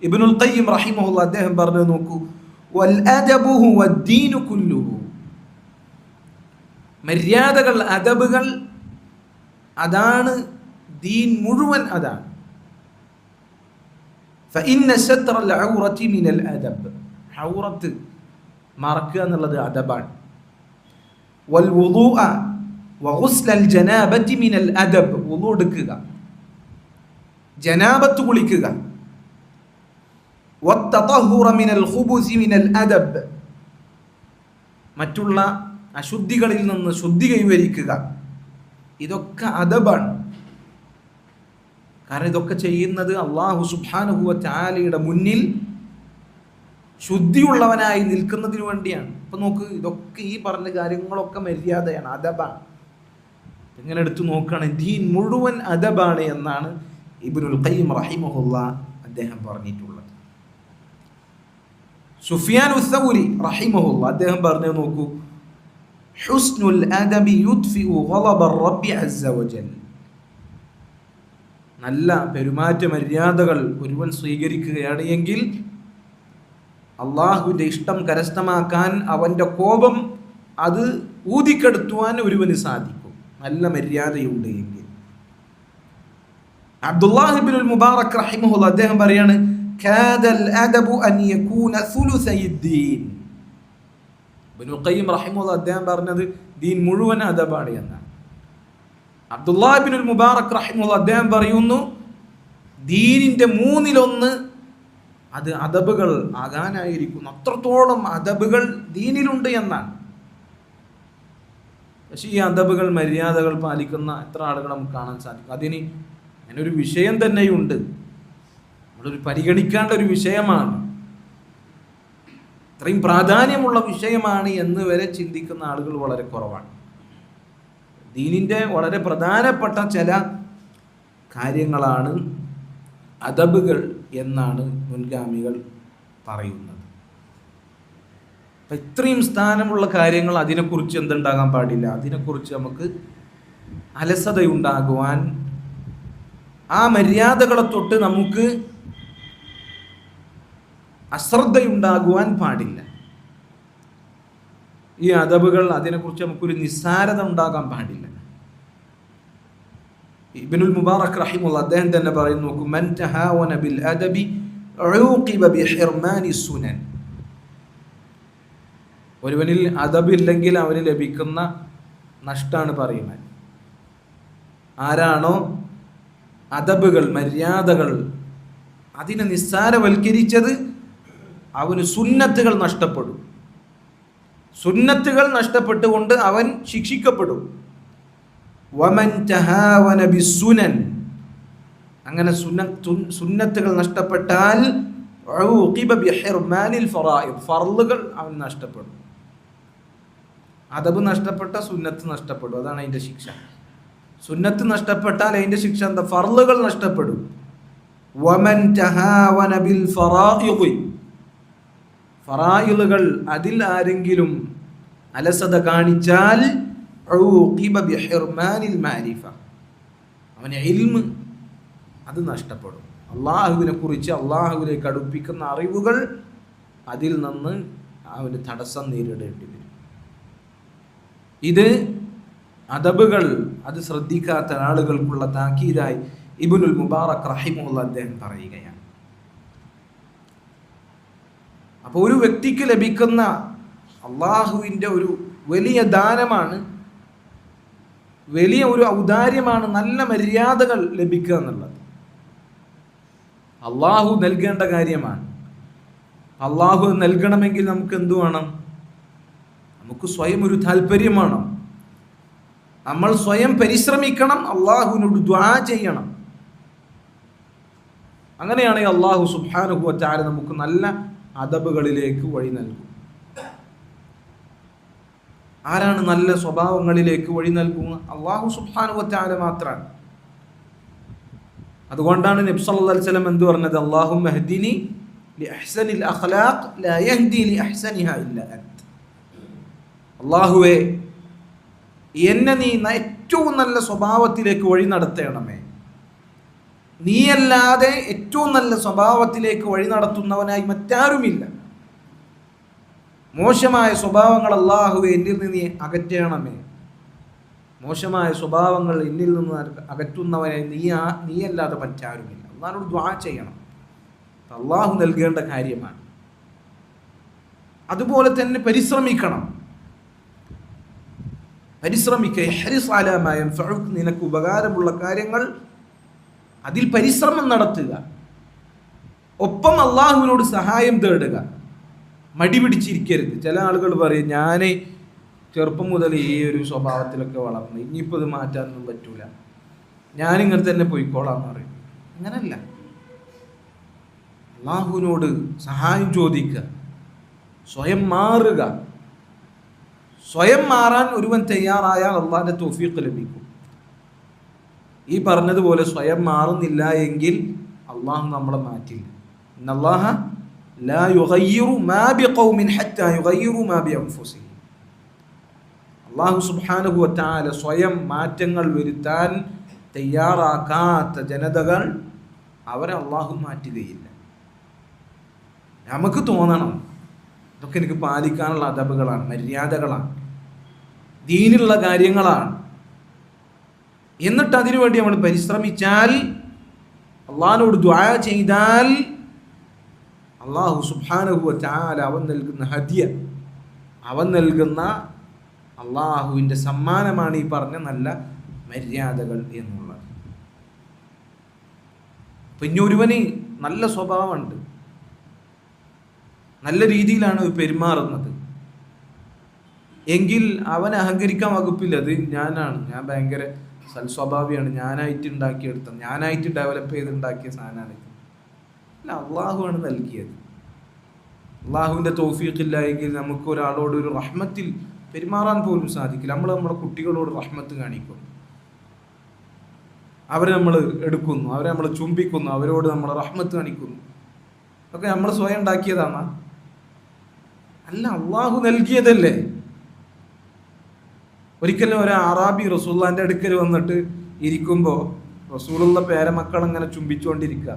ഇബ്നുൽ ഖയ്യിം റഹിമഹുല്ലാഹ് അദ്ദേഹം പറഞ്ഞു, നോക്കൂ, വൽ അദബു ഹുവദ്ദീനു കുല്ലുഹു. മര്യാദകൾ, അദബുകൾ, അതാണ് ദീൻ മുഴുവൻ. അതാണ് ഫഇന്ന സത്രൽ ഔറതി മിനൽ അദബ്. ഔറത്ത് മറക്കുക എന്നുള്ളത് അദബാണ്. വൽ വുദൂഅ വഗുസ്ലൽ ജനാബതി മിനൽ അദബ്. വുദൂ എടുക്കുക, ജനാബത്ത് കുളിക്കുക. വത്തതഹുറ മിനൽ ഖുബുസി മിനൽ അദബ്. മറ്റുള്ള അശുദ്ധികളിൽ നിന്ന് ശുദ്ധി കൈവരിക്കുക. ഇതൊക്കെ അദബാണ്. കാരണം ഇതൊക്കെ ചെയ്യുന്നത് അല്ലാഹു സുബ്ഹാനഹു വ തആലയുടെ മുന്നിൽ ശുദ്ധിയുള്ളവനായി നിൽക്കുന്നതിന് വേണ്ടിയാണ്. ഇപ്പൊ നോക്ക്, ഇതൊക്കെ ഈ പറഞ്ഞ കാര്യങ്ങളൊക്കെ മര്യാദയാണ്, അദബാണ്. ഇങ്ങനെ എടുത്തു നോക്കുകയാണ്, ദീൻ മുഴുവൻ അദബാണ് എന്നാണ് ഇബ്നുൽ ഖയ്യിം റഹിമഹുല്ലാഹ് അദ്ദേഹം പറഞ്ഞിട്ടുള്ളത്. സുഫിയാൻ ഉസ്സൗരി റഹിമഹുല്ലാ അദ്ദേഹം പറഞ്ഞു നോക്കൂ, ഹുസ്നുൽ അദബി യുദ്ഫിഉ ഗളബ റബ്ബി അസ്സ വജൽ. നല്ല പെരുമാറ്റ മര്യാദകൾ ഒരുവൻ സ്വീകരിക്കുകയാണ് എങ്കിൽ അള്ളാഹുവിൻ്റെ ഇഷ്ടം കരസ്ഥമാക്കാൻ, അവൻ്റെ കോപം അത് ഊതിക്കെടുത്തുവാൻ ഒരുവന് സാധിക്കും, നല്ല മര്യാദയുണ്ട് എങ്കിൽ. അബ്ദുല്ലാഹ് ഇബ്നുൽ മുബാറക് റഹിമഹുല്ലാ അദ്ദേഹം പറയാണ്, കാദൽ അദബു അൻ യകൂന സുലുസൈദ്ദീൻ. ഇബ്നുൽ ഖയ്യിം റഹിമഹുല്ലാ അദ്ദേഹം പറഞ്ഞത് ദീൻ മുഴുവൻ അദബാണ് എന്നാണ്. അബ്ദുല്ലാഹ് ഇബ്നുൽ മുബാറക് റഹിമഹുല്ലാ അദ്ദേഹം പറയുന്നു, ദീനിന്റെ 1/3 അത് അദബുകൾ ആകാനായിരിക്കുന്നു. അത്രത്തോളം അദബുകൾ ദീനിലുണ്ട് എന്നാണ്. പക്ഷെ ഈ അദബുകൾ, മര്യാദകൾ പാലിക്കുന്ന എത്ര ആളുകൾ നമുക്ക് കാണാൻ സാധിക്കും? അതിന് അങ്ങനൊരു വിഷയം തന്നെയുണ്ട്, നമ്മളൊരു പരിഗണിക്കേണ്ട ഒരു വിഷയമാണ്, ഇത്രയും പ്രാധാന്യമുള്ള വിഷയമാണ് എന്ന് വരെ ചിന്തിക്കുന്ന ആളുകൾ വളരെ കുറവാണ്. ദീനിൻ്റെ വളരെ പ്രധാനപ്പെട്ട ചില കാര്യങ്ങളാണ് അദബുകൾ എന്നാണ് മുൻഗാമികൾ പറയുന്നത്. അപ്പം ഇത്രയും സ്ഥാനമുള്ള കാര്യങ്ങൾ, അതിനെക്കുറിച്ച് എന്തുണ്ടാകാൻ പാടില്ല, അതിനെക്കുറിച്ച് നമുക്ക് അലസതയുണ്ടാകുവാൻ, ആ മര്യാദകളെ തൊട്ട് നമുക്ക് അശ്രദ്ധയുണ്ടാകുവാൻ പാടില്ല. ഈ അദബുകൾ, അതിനെക്കുറിച്ച് നമുക്കൊരു നിസ്സാരത ഉണ്ടാകാൻ പാടില്ല. ഇബ്നുൽ മുബാറക് റഹിമഹുല്ലാ അദ്ദേഹം തന്നെ പറയുന്നു, നോക്കൂ, മൻ തഹാവന ബിൽ അദബി ഉഖിബ ബിഹിർമാനി സുനൻ. ഒരുവനിൽ അദബ് ഇല്ലെങ്കിൽ അവന് ലഭിക്കുന്ന നഷ്ടമാണ് പറയുന്നത്. ആരാണോ അദബുകൾ, മര്യാദകൾ അതിനെ നിസ്സാരവൽക്കരിച്ചത്, അവന് സുന്നത്തുകൾ നഷ്ടപ്പെടും. സുന്നത്തുകൾ നഷ്ടപ്പെട്ടുകൊണ്ട് അവൻ ശിക്ഷിക്കപ്പെടും. വമൻ തഹാവന ബിസ്സുനൻ, അങ്ങനെ സുന്നത്തുകൾ നഷ്ടപ്പെട്ടാൽ ഉഖിബ ബിഹിർമാനിൽ ഫറായിദ്, ഫർളുകൾ അവൻ നഷ്ടപ്പെടും. അദബ് നഷ്ടപ്പെട്ട സുന്നത്ത് നഷ്ടപ്പെടും, അതാണ് അതിൻ്റെ ശിക്ഷ. സുന്നത്ത് നഷ്ടപ്പെട്ടാൽ അതിൻ്റെ ശിക്ഷ എന്താ? ഫർളുകൾ നഷ്ടപ്പെടും. വമൻ തഹാവന ബിൽ ഫറായിദ്, ഫറായിലുകൾ അതിൽ ആരെങ്കിലും അലസത കാണിച്ചാൽ ഉഖിബ ബിഹിർമാനിൽ മാരിഫ, അവന് ഇൽമ് അത് നഷ്ടപ്പെടും. അള്ളാഹുവിനെ കുറിച്ച്, അള്ളാഹുവിലേക്ക് അടുപ്പിക്കുന്ന അറിവുകൾ, അതിൽ നിന്ന് അവന് തടസ്സം നേരിടേണ്ടി വരും. ഇത് അദബുകൾ അത് ശ്രദ്ധിക്കാത്ത ആളുകൾക്കുള്ള താക്കീതായി ഇബ്നുൽ മുബാറക് റഹിമഹുല്ലാ അദ്ദേഹം പറയുകയാണ്. അപ്പോൾ ഒരു വ്യക്തിക്ക് ലഭിക്കുന്ന അള്ളാഹുവിൻ്റെ ഒരു വലിയ ദാനമാണ്, വലിയ ഒരു ഔദാര്യമാണ് നല്ല മര്യാദകൾ ലഭിക്കുക എന്നുള്ളത്. അള്ളാഹു നൽകേണ്ട കാര്യമാണ്. അള്ളാഹു നൽകണമെങ്കിൽ നമുക്ക് എന്തു വേണം? നമുക്ക് സ്വയം ഒരു താല്പര്യം വേണം. നമ്മൾ സ്വയം പരിശ്രമിക്കണം, അള്ളാഹുവിനോട് ദുആ ചെയ്യണം. അങ്ങനെയാണെങ്കിൽ അള്ളാഹു സുബ്ഹാനഹു വ തആല നമുക്ക് നല്ല അദബുകളിലേക്ക് വഴി നൽകും. ആരാണ് നല്ല സ്വഭാവങ്ങളിലേക്ക് വഴി നൽകുക? അള്ളാഹു സുബ്ഹാനഹു വ തആല മാത്രമാണ്. അതുകൊണ്ടാണ് നബി സല്ലല്ലാഹു അലൈഹി വസല്ലം എന്തു പറഞ്ഞത്? അല്ലാഹുമ്മ ഹ്ദിനി ലി അഹ്സനിൽ അഖ്ലാഖ് ലാ യഹ്ദി ലി അഹ്സനിഹാ ഇല്ലാ അൻത. അല്ലാഹുവേ, എന്നെ നീ ഏറ്റവും നല്ല സ്വഭാവത്തിലേക്ക് വഴി നടത്തണമേ. നീയല്ലാതെ ഏറ്റവും നല്ല സ്വഭാവത്തിലേക്ക് വഴി നടത്തുന്നവനായി മറ്റാരുമില്ല. മോശമായ സ്വഭാവങ്ങൾ അല്ലാഹുവേ എന്നിൽ നിന്ന് നീ അകറ്റണമേ. മോശമായ സ്വഭാവങ്ങൾ എന്നിൽ നിന്ന് അകറ്റുന്നവനായി നീയല്ലാതെ മറ്റാരുമില്ല. അല്ലാഹുവോട് ദുആ ചെയ്യണം. അല്ലാഹു നൽകേണ്ട കാര്യമാണ്. അതുപോലെ തന്നെ പരിശ്രമിക്കണം. ഇഹ്രിസ് അലാ മാ യൻഫഉക, നിനക്ക് ഉപകാരമുള്ള കാര്യങ്ങൾ അതിൽ പരിശ്രമം നടത്തുക. ഒപ്പം അള്ളാഹുവിനോട് സഹായം തേടുക. മടി പിടിച്ചിരിക്കരുത്. ചില ആളുകൾ പറയും, ഞാൻ ചെറുപ്പം മുതൽ ഈ ഒരു സ്വഭാവത്തിലൊക്കെ വളർന്നു, ഇനിയിപ്പോൾ ഇത് മാറ്റാനൊന്നും പറ്റൂല, ഞാനിങ്ങനെ തന്നെ പോയിക്കോളാം എന്ന് പറയും. അങ്ങനല്ല. അള്ളാഹുവിനോട് സഹായം ചോദിക്കുക, സ്വയം മാറുക. സ്വയം മാറാൻ ഒരുവൻ തയ്യാറായാൽ അള്ളാഹിന്റെ തൗഫീഖ് ലഭിക്കും. ഈ പറഞ്ഞതുപോലെ സ്വയം മാറുന്നില്ല എങ്കിൽ അള്ളാഹു നമ്മളെ മാറ്റില്ല. ഇന്നല്ലാഹ ലാ യുഗയ്യിറു മാ ബിഖൗമിൻ ഹത്താ യുഗയ്യിറു മാ ബിഅൻഫുസിഹിം. അല്ലാഹു സുബ്ഹാനഹു വ തആല സ്വയം മാറ്റങ്ങൾ വരുത്താൻ തയ്യാറാക്കാത്ത ജനതകൾ അവരെ അള്ളാഹു മാറ്റുകയില്ല. നമുക്ക് തോന്നണം ഇതൊക്കെ എനിക്ക് പാലിക്കാനുള്ള അദബുകളാണ്, മര്യാദകളാണ്, ദീനുള്ള കാര്യങ്ങളാണ്. എന്നിട്ട് അതിനുവേണ്ടി നമ്മൾ പരിശ്രമിച്ചാൽ, അള്ളാഹിനോട് ദുആ ചെയ്താൽ, അള്ളാഹു സുബ്ഹാനഹു വ തആല അവൻ നൽകുന്ന ഹദിയ, അവൻ നൽകുന്ന അള്ളാഹുവിൻ്റെ സമ്മാനമാണ് ഈ പറഞ്ഞ നല്ല മര്യാദകൾ എന്നുള്ളത്. പിന്നെ ഒരുവന് നല്ല സ്വഭാവമുണ്ട്, നല്ല രീതിയിലാണ് പെരുമാറുന്നത് എങ്കിൽ അവൻ അഹങ്കരിക്കാൻ വകുപ്പില്ല. അത് ഞാൻ ഭയങ്കര സൽസ്വഭാവിയാണ്, ഞാനായിട്ട് ഉണ്ടാക്കിയെടുത്ത, ഞാനായിട്ട് ഡെവലപ്പ് ചെയ്തുണ്ടാക്കിയ സാധനമാണ്. അല്ല, അള്ളാഹുവാണ് നൽകിയത്. അള്ളാഹുവിൻ്റെ തൗഫീഖില്ല എങ്കിൽ നമുക്ക് ഒരാളോട് ഒരു റഹ്മത്തിൽ പെരുമാറാൻ പോലും സാധിക്കില്ല. നമ്മൾ നമ്മുടെ കുട്ടികളോട് റഹ്മത്ത് കാണിക്കുന്നു, അവരെ നമ്മൾ എടുക്കുന്നു, അവരെ നമ്മൾ ചുംബിക്കുന്നു, അവരോട് നമ്മൾ റഹ്മത്ത് കാണിക്കുന്നു. ഒക്കെ നമ്മൾ സ്വയം ഉണ്ടാക്കിയതാണ്? അല്ല, അള്ളാഹു നൽകിയതല്ലേ. ഒരിക്കലും ഒരു അറാബി റസൂലുള്ളാഹിന്റെ അടുക്കൽ വന്നിട്ട് ഇരിക്കുമ്പോൾ റസൂലുള്ള പേരമക്കൾ ഇങ്ങനെ ചുംബിച്ചുകൊണ്ടിരിക്കുക.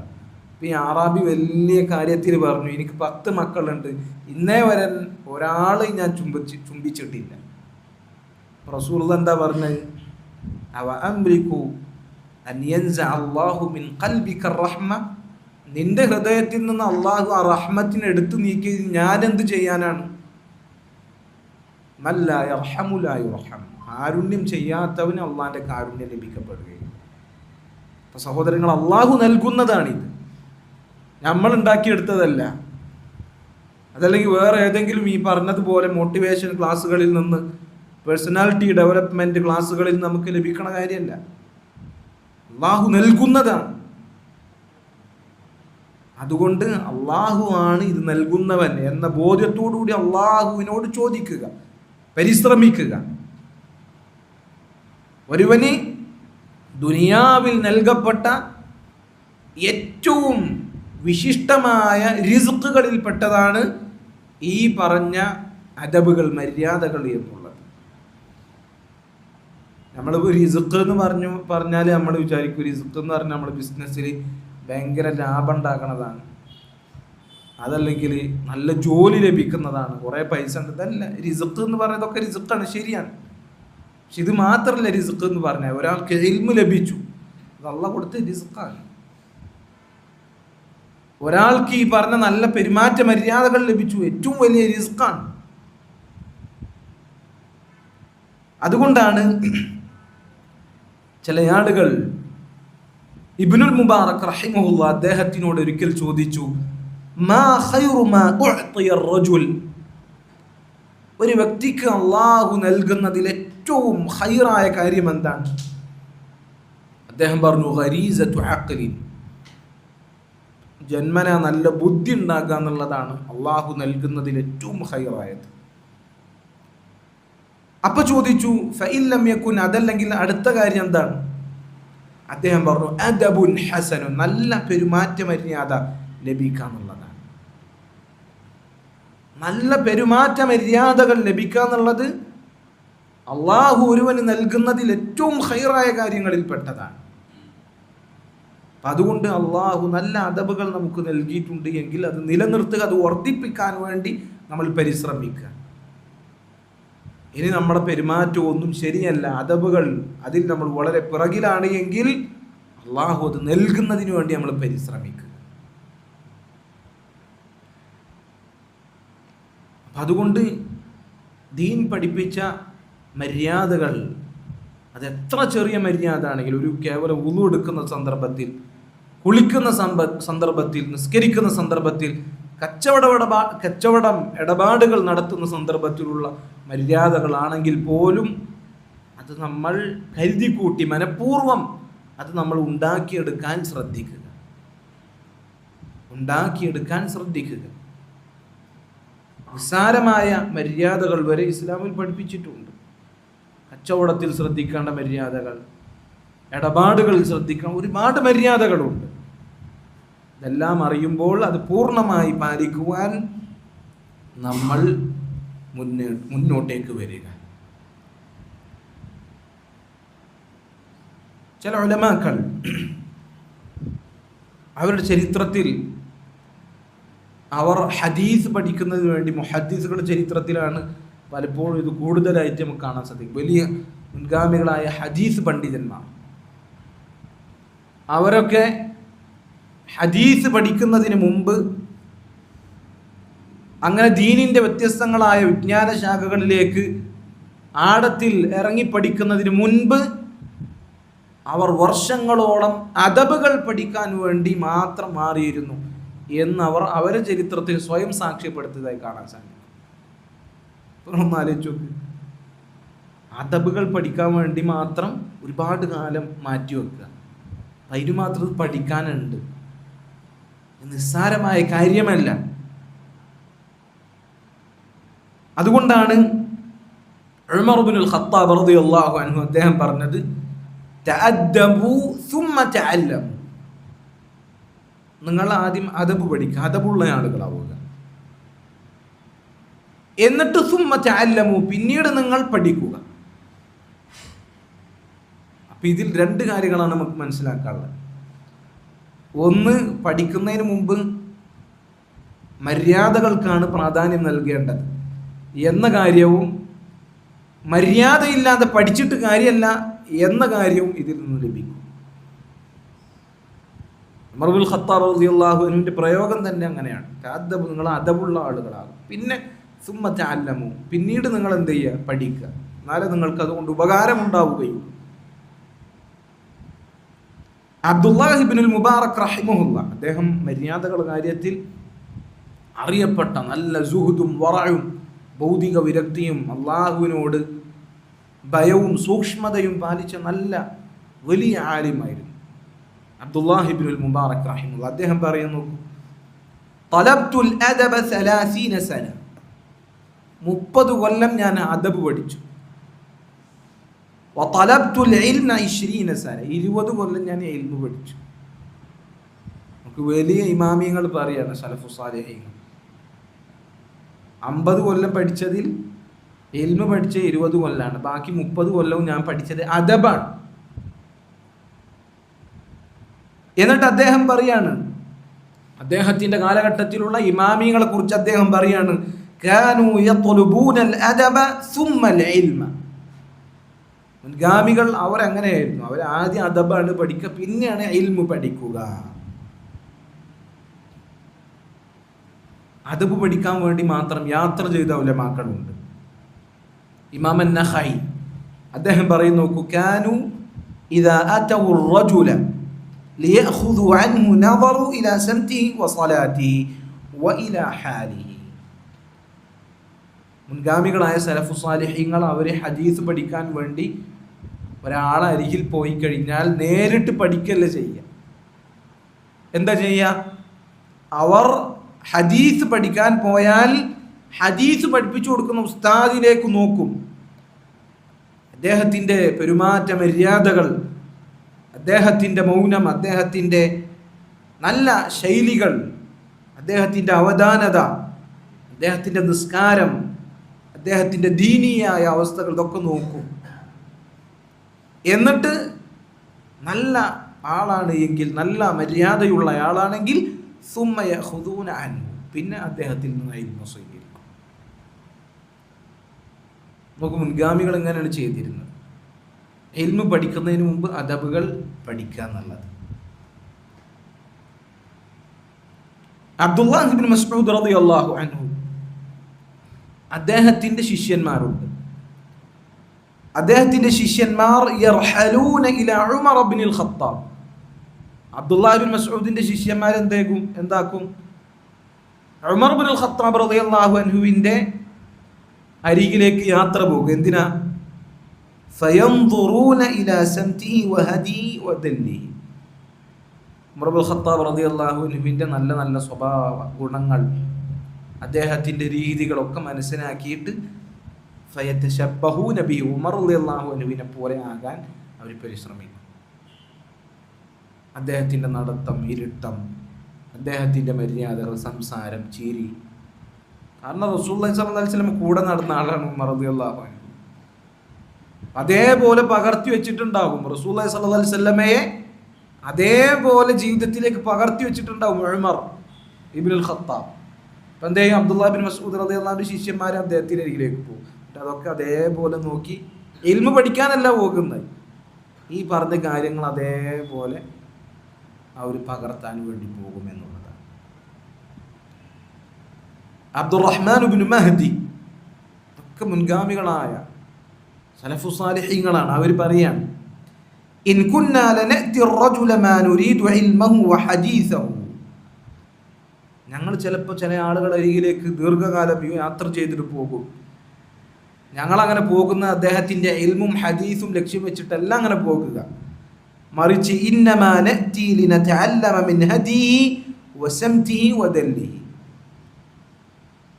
അപ്പം ഈ അറാബി വലിയ കാര്യത്തിൽ പറഞ്ഞു, എനിക്ക് 10 മക്കളുണ്ട്, ഇന്നേ വരെ ഒരാളെ ഞാൻ ചുംബിച്ചിട്ടില്ല. റസൂലുള്ള എന്താ പറഞ്ഞത്? അവ അംലികു അൻ യൻസഅ അല്ലാഹു മിൻ ഖൽബിക റഹ്മ, നിന്റെ ഹൃദയത്തിൽ നിന്ന് അള്ളാഹു ആ റഹ്മത്തിനെ എടുത്തു നീക്കി ഞാൻ എന്ത് ചെയ്യാനാണ്? മല്ലാ യർഹമു ലാ യുർഹം, കാരുണ്യം ചെയ്യാത്തവന് അള്ളാഹിന്റെ കാരുണ്യം ലഭിക്കപ്പെടുകയില്ല. അപ്പൊ സഹോദരങ്ങൾ, അള്ളാഹു നൽകുന്നതാണിത്, നമ്മൾ ഉണ്ടാക്കിയെടുത്തതല്ല. അതല്ലെങ്കിൽ വേറെ ഏതെങ്കിലും ഈ പറഞ്ഞതുപോലെ മോട്ടിവേഷൻ ക്ലാസ്സുകളിൽ നിന്ന്, പേഴ്സണാലിറ്റി ഡെവലപ്മെന്റ് ക്ലാസ്സുകളിൽ നമുക്ക് ലഭിക്കണ കാര്യമല്ല. അള്ളാഹു നൽകുന്നതാണ്. അതുകൊണ്ട് അള്ളാഹു ആണ് ഇത് നൽകുന്നവൻ എന്ന ബോധ്യത്തോടുകൂടി അള്ളാഹുവിനോട് ചോദിക്കുക, പരിശ്രമിക്കുക. ഒരുവന് ദുനിയാവിൽ നൽകപ്പെട്ട ഏറ്റവും വിശിഷ്ടമായ റിസ്ഖുകളിൽപ്പെട്ടതാണ് ഈ പറഞ്ഞ അദബുകൾ, മര്യാദകൾ എന്നുള്ളത്. നമ്മളിപ്പോൾ റിസ്ഖ് എന്ന് പറഞ്ഞാൽ നമ്മൾ വിചാരിക്കും റിസ്ഖ് എന്ന് പറഞ്ഞാൽ നമ്മൾ ബിസിനസ്സിൽ ഭയങ്കര ലാഭം ഉണ്ടാക്കണതാണ്, അതല്ലെങ്കിൽ നല്ല ജോലി ലഭിക്കുന്നതാണ്, കുറേ പൈസ ഉണ്ട്. ഇതല്ല റിസ്ഖ് എന്ന് പറയുന്നതൊക്കെ റിസ്ഖാണ്, ശരിയാണ്. പക്ഷെ ഇത് മാത്രമല്ല റിസ്ഖ് എന്ന് പറഞ്ഞാൽ. ഒരാൾക്ക് ഇൽമു ലഭിച്ചു, അത് അള്ളാഹ് കൊടുത്ത റിസ്ഖാണ്. ഒരാൾക്ക് ഈ പറഞ്ഞ നല്ല പെരുമാറ്റ മര്യാദകൾ ലഭിച്ചു, ഏറ്റവും വലിയ റിസ്ഖാണ്. അതുകൊണ്ടാണ് ചില ആളുകൾ ഇബ്നുൽ മുബാറക് റഹിമഹുല്ലാ അദ്ദേഹത്തിനോട് ഒരിക്കൽ ചോദിച്ചു, മാ ഖൈറു മാ ഉഅതിയ റജുൽ, ഒരു വ്യക്തിക്ക് അള്ളാഹു നൽകുന്നതിൽ ഏറ്റവും ഖൈറായ കാര്യം എന്താണ്? അദ്ദേഹം പറഞ്ഞു, ഗരീസത്തു അഖ്ലിൻ, ജന്മന നല്ല ബുദ്ധി ഉണ്ടാക്കുക എന്നുള്ളതാണ് അള്ളാഹു നൽകുന്നതിൽ ഏറ്റവും ഖൈറായത്. അപ്പൊ ചോദിച്ചു, ഫഇൻ ലം യകുൻ, അതല്ലെങ്കിൽ അടുത്ത കാര്യം എന്താണ്? അദ്ദേഹം പറഞ്ഞു, അദബുൻ ഹസനു, നല്ല പെരുമാറ്റ മര്യാദ ലഭിക്കുക എന്നുള്ളതാണ്. നല്ല പെരുമാറ്റ മര്യാദകൾ ലഭിക്കുക എന്നുള്ളത് അള്ളാഹു ഒരുവന് നൽകുന്നതിൽ ഏറ്റവും ഖൈറായ കാര്യങ്ങളിൽ പെട്ടതാണ്. അതുകൊണ്ട് അള്ളാഹു നല്ല അദബുകൾ നമുക്ക് നൽകിയിട്ടുണ്ട് എങ്കിൽ അത് നിലനിർത്തുക, അത് വർദ്ധിപ്പിക്കാൻ വേണ്ടി നമ്മൾ പരിശ്രമിക്കുക. ഇനി നമ്മുടെ പെരുമാറ്റം ഒന്നും ശരിയല്ല, അദബുകൾ അതിൽ നമ്മൾ വളരെ പിറകിലാണ് എങ്കിൽ അള്ളാഹു അത് നൽകുന്നതിന് വേണ്ടി നമ്മൾ പരിശ്രമിക്കുക. അതുകൊണ്ട് ദീൻ പഠിപ്പിച്ച മര്യാദകൾ അത് എത്ര ചെറിയ മര്യാദ ആണെങ്കിലും, ഒരു കേവലം വുളു എടുക്കുന്ന സന്ദർഭത്തിൽ, കുളിക്കുന്ന സന്ദർഭത്തിൽ, നിസ്കരിക്കുന്ന സന്ദർഭത്തിൽ, കച്ചവടം ഇടപാടുകൾ നടത്തുന്ന സന്ദർഭത്തിലുള്ള മര്യാദകളാണെങ്കിൽ പോലും അത് നമ്മൾ കരുതി കൂട്ടി മനഃപൂർവ്വം അത് നമ്മൾ ഉണ്ടാക്കിയെടുക്കാൻ ശ്രദ്ധിക്കുക. നിസ്സാരമായ മര്യാദകൾ വരെ ഇസ്ലാമിൽ പഠിപ്പിച്ചിട്ടുണ്ട്. കച്ചവടത്തിൽ ശ്രദ്ധിക്കേണ്ട മര്യാദകൾ, ഇടപാടുകളിൽ ശ്രദ്ധിക്കേണ്ട ഒരുപാട് മര്യാദകളുണ്ട്. ഇതെല്ലാം അറിയുമ്പോൾ അത് പൂർണ്ണമായി പാലിക്കുവാൻ നമ്മൾ മുന്നോട്ടേക്ക് വരിക. ചില ഉലമാക്കൾ അവരുടെ ചരിത്രത്തിൽ അവർ ഹദീസ് പഠിക്കുന്നതിന് വേണ്ടി, മുഹദ്ദീസുകളുടെ ചരിത്രത്തിലാണ് പലപ്പോഴും ഇത് കൂടുതലായിട്ട് നമുക്ക് കാണാൻ സാധിക്കും. വലിയ മുൻഗാമികളായ ഹദീസ് പണ്ഡിതന്മാർ അവരൊക്കെ ഹദീസ് പഠിക്കുന്നതിന് മുമ്പ്, അങ്ങനെ ദീനിൻ്റെ വ്യത്യസ്തങ്ങളായ വിജ്ഞാന ശാഖകളിലേക്ക് ആഴത്തിൽ ഇറങ്ങി പഠിക്കുന്നതിന് മുൻപ് അവർ വർഷങ്ങളോളം അദബുകൾ പഠിക്കാൻ വേണ്ടി മാത്രം മാറിയിരുന്നു എന്നവർ അവരുടെ ചരിത്രത്തിൽ സ്വയം സാക്ഷ്യപ്പെടുത്തിയതായി കാണാൻ സാധിക്കും. ഒന്ന് ആലോചിച്ച് നോക്ക്, അദബുകൾ പഠിക്കാൻ വേണ്ടി മാത്രം ഒരുപാട് കാലം മാറ്റിവെക്കുക, അതിന് മാത്രം പഠിക്കാനുണ്ട്, നിസ്സാരമായ കാര്യമല്ല. അതുകൊണ്ടാണ് ഉമർ ഇബ്നുൽ ഖത്താബ് റളിയല്ലാഹു അൻഹു അദ്ദേഹം പറഞ്ഞത്, തഅദ്ദബു സുമ്മ തഅല്ലമു. നിങ്ങൾ ആദ്യം അദബ് പഠിക്കുക, അദബുള്ള ആളുകളാവുക, എന്നിട്ട് സുമ്മ തഅല്ലമു, പിന്നീട് നിങ്ങൾ പഠിക്കുക. അപ്പൊ ഇതിൽ രണ്ട് കാര്യങ്ങളാണ് നമുക്ക് മനസ്സിലാക്കാനുള്ളത്. ഒന്ന്, പഠിക്കുന്നതിന് മുമ്പ് മര്യാദകൾക്കാണ് പ്രാധാന്യം നൽകേണ്ടത് എന്ന കാര്യവും, മര്യാദയില്ലാതെ പഠിച്ചിട്ട് കാര്യമല്ല എന്ന കാര്യവും ഇതിൽ നിന്ന് ലഭിക്കും. ഉമർ ഇബ്നുൽ ഖത്താബ് റളിയല്ലാഹു അൻഹുവിന്റെ പ്രയോഗം തന്നെ അങ്ങനെയാണ്. തഅദ്ദബു, നിങ്ങൾ അദബുള്ള ആളുകളാകും. പിന്നെ സുമ്മ തഅല്ലമു, പിന്നീട് നിങ്ങൾ എന്ത് ചെയ്യുക, പഠിക്കുക. എന്നാലേ നിങ്ങൾക്ക് അതുകൊണ്ട് ഉപകാരം ഉണ്ടാവുകയുള്ളൂ. അബ്ദുല്ലാഹി ഇബ്നുൽ മുബാറക് റഹിമഹുല്ലാ, അദ്ദേഹം മര്യാദകളുടെ കാര്യത്തിൽ അറിയപ്പെട്ട നല്ല സുഹുദും വറഉം ഭൗതിക വിരക്തിയും അള്ളാഹുവിനോട് ഭയവും സൂക്ഷ്മതയും പാലിച്ച നല്ല വലിയ ആലിമായിരുന്നു അബ്ദുല്ലാഹി ഇബ്നുൽ മുബാറക് റഹിമഹുല്ലാ. അദ്ദേഹം പറയുന്നു, തലബ്തുൽ അദബ 30 സന, 30 കൊല്ലം ഞാൻ അദബ് പഠിച്ചു. വതലബ്തുൽ ഇൽമ 20 സന, 20 കൊല്ലം ഞാൻ ഇൽമു പഠിച്ചു. നമുക്ക് വലിയ ഇമാമിയങ്ങൾ പറയാണ് സലഫു സാലിഹീങ്ങൾ, 50 കൊല്ലം പഠിച്ചതിൽ ഇൽമു പഠിച്ച 20 കൊല്ലാണ്, ബാക്കി 30 കൊല്ലവും ഞാൻ പഠിച്ചത് അദബാണ്. എന്നിട്ട് അദ്ദേഹം പറയാണ്, അദ്ദേഹത്തിന്റെ കാലഘട്ടത്തിലുള്ള ഇമാമികളെ കുറിച്ച് അദ്ദേഹം പറയാണ്, കാനൂ യത്ലുബൂനൽ അദബ സുമ്മൽ ഇൽമ. മുൻഗാമികൾ അവരങ്ങനെയായിരുന്നു, അവർ ആദ്യം അദബാണ് പഠിക്കുക, പിന്നെയാണ് ഇൽമു പഠിക്കുക. അദബ് പഠിക്കാൻ വേണ്ടി മാത്രം യാത്ര ചെയ്ത ഉലമാക്കളുണ്ട്. ഇമാം അൻ-നഖഈ അദ്ദേഹം പറയുന്നു, നോക്കൂ, കാനൂ ഇദാ അതൗ الرجل ليأخذوا عنه نظروا إلى سمته وصلاته وإلى حاله. മുൻഗാമികളായ സലഫു സാലിഹീങ്ങൾ അവരെ ഹദീസ് പഠിക്കാൻ വേണ്ടി ഒരാളെ അരികിൽ പോയി കഴിഞ്ഞാൽ നേരിട്ട് പഠിക്കല്ല ചെയ്യുക. എന്താ ചെയ്യുക? അവർ ഹദീസ് പഠിക്കാൻ പോയാൽ ഹദീസ് പഠിപ്പിച്ചു കൊടുക്കുന്ന ഉസ്താദിലേക്ക് നോക്കും. അദ്ദേഹത്തിൻ്റെ പെരുമാറ്റ മര്യാദകൾ, അദ്ദേഹത്തിൻ്റെ മൗനം, അദ്ദേഹത്തിൻ്റെ നല്ല ശൈലികൾ, അദ്ദേഹത്തിൻ്റെ അവധാനത, അദ്ദേഹത്തിൻ്റെ നിസ്കാരം, അദ്ദേഹത്തിൻ്റെ ദീനീയായ അവസ്ഥകൾ, ഇതൊക്കെ നോക്കും. എന്നിട്ട് നല്ല ആളാണ് എങ്കിൽ, നല്ല മര്യാദയുള്ള ആളാണെങ്കിൽ സുമ്മ യഖുദൂന അൻഹു, പിന്നെ അദ്ദേഹത്തിൽ നിന്ന് ഇൽമു സ്വീകരിക്കും. നമുക്ക് മുൻഗാമികൾ എങ്ങനെയാണ് ചെയ്തിരുന്നത്? ഇൽമു പഠിക്കുന്നതിന് മുമ്പ് അദബുകൾ പഠിക്കുക എന്നുള്ളത്. അബ്ദുല്ലാഹ് ഇബ്നു മസ്ഊദ് റളിയല്ലാഹു അൻഹു, അദ്ദേഹത്തിന്റെ ശിഷ്യന്മാരുണ്ട്. അദ്ദേഹത്തിന്റെ ശിഷ്യന്മാർ യർഹലൂന ഇലാ ഉമർ ഇബ്നുൽ ഖത്താബ്. അബ്ദുല്ലാഹ് ഇബ്നു മസ്ഊദിന്റെ ശിഷ്യന്മാർ എന്താക്കും? ഉമർ ഇബ്നുൽ ഖത്താബ് റളിയല്ലാഹു അൻഹുവിന്റെ അരികിലേക്ക് യാത്ര പോകും. എന്തിനാ? ഫയൻദുറൂന ഇലാ സംതിഹി വഹദി വദല്ലിഹി. ഉമർ ഇബ്നുൽ ഖത്താബ് റളിയല്ലാഹു അൻഹുവിന്റെ നല്ല നല്ല സ്വഭാവ ഗുണങ്ങൾ, അദ്ദേഹത്തിന്റെ രീതികളൊക്കെ മനസ്സിലാക്കിയിട്ട് ഫയതശബ്ബഹൂന ബിഹി, ഉമർ റളിയല്ലാഹു അൻഹുവിനെ പോലെ ആകാൻ അവർ പരിശ്രമിക്കും. അദ്ദേഹത്തിന്റെ നടത്തം, ഇരുത്തം, അദ്ദേഹത്തിൻ്റെ മര്യാദകൾ, സംസാരം, ചിരി. കാരണം റസൂലുള്ളാഹി സ്വല്ലല്ലാഹു അലൈഹി വസല്ലം കൂടെ നടന്ന ആളാണ് ഉമർ റളിയല്ലാഹു അൻഹു. അതേപോലെ പകർത്തി വെച്ചിട്ടുണ്ടാകും റസൂലുള്ളാഹി സ്വല്ലല്ലാഹു അലൈഹി വസല്ലമയെ, അതേപോലെ ജീവിതത്തിലേക്ക് പകർത്തി വെച്ചിട്ടുണ്ടാവും ഉമർ ഇബ്നുൽ ഖത്താബ്. അപ്പം എന്ത് ചെയ്യും? അബ്ദുല്ലാഹ് ബിൻ മസ്ഊദ് റളിയല്ലാഹു അൻഹു ശിഷ്യന്മാർ അദ്ദേഹത്തിൻ്റെ അരികിലേക്ക് പോകും. അതൊക്കെ അതേപോലെ നോക്കി ഇൽമു പഠിക്കാനല്ല പോകുന്നത്, ഈ പറഞ്ഞ കാര്യങ്ങൾ അതേപോലെ അവർ പകർത്താൻ വേണ്ടി പോകുമെന്നുള്ളതാണ്. അബ്ദുറഹ്മാൻ ഇബ്നു മഹ്ദി ഒക്കെ മുൻഗാമികളായ സലഫു സാലിഹീങ്ങളാണ്. അവർ പറയാണ്, ഇൻ കുന്നാ ലനഅതി الرجل ما نريد علمه وحديثه. ഞങ്ങൾ ചിലപ്പോൾ ചില ആളുകളുടെ അരികിലേക്ക് ദീർഘകാലം യാത്ര ചെയ്തിട്ട് പോകും. ഞങ്ങളങ്ങനെ പോകുന്ന അദ്ദേഹത്തിൻ്റെ ഇൽമും ഹദീസും ലക്ഷ്യം വെച്ചിട്ടല്ല അങ്ങനെ പോകുക, മറിച്ച് ഇന്നമാ നഅതി ലിനതഅല്ലമ മിൻ ഹദീഹി വസംതിഹി വദല്ലിഹി.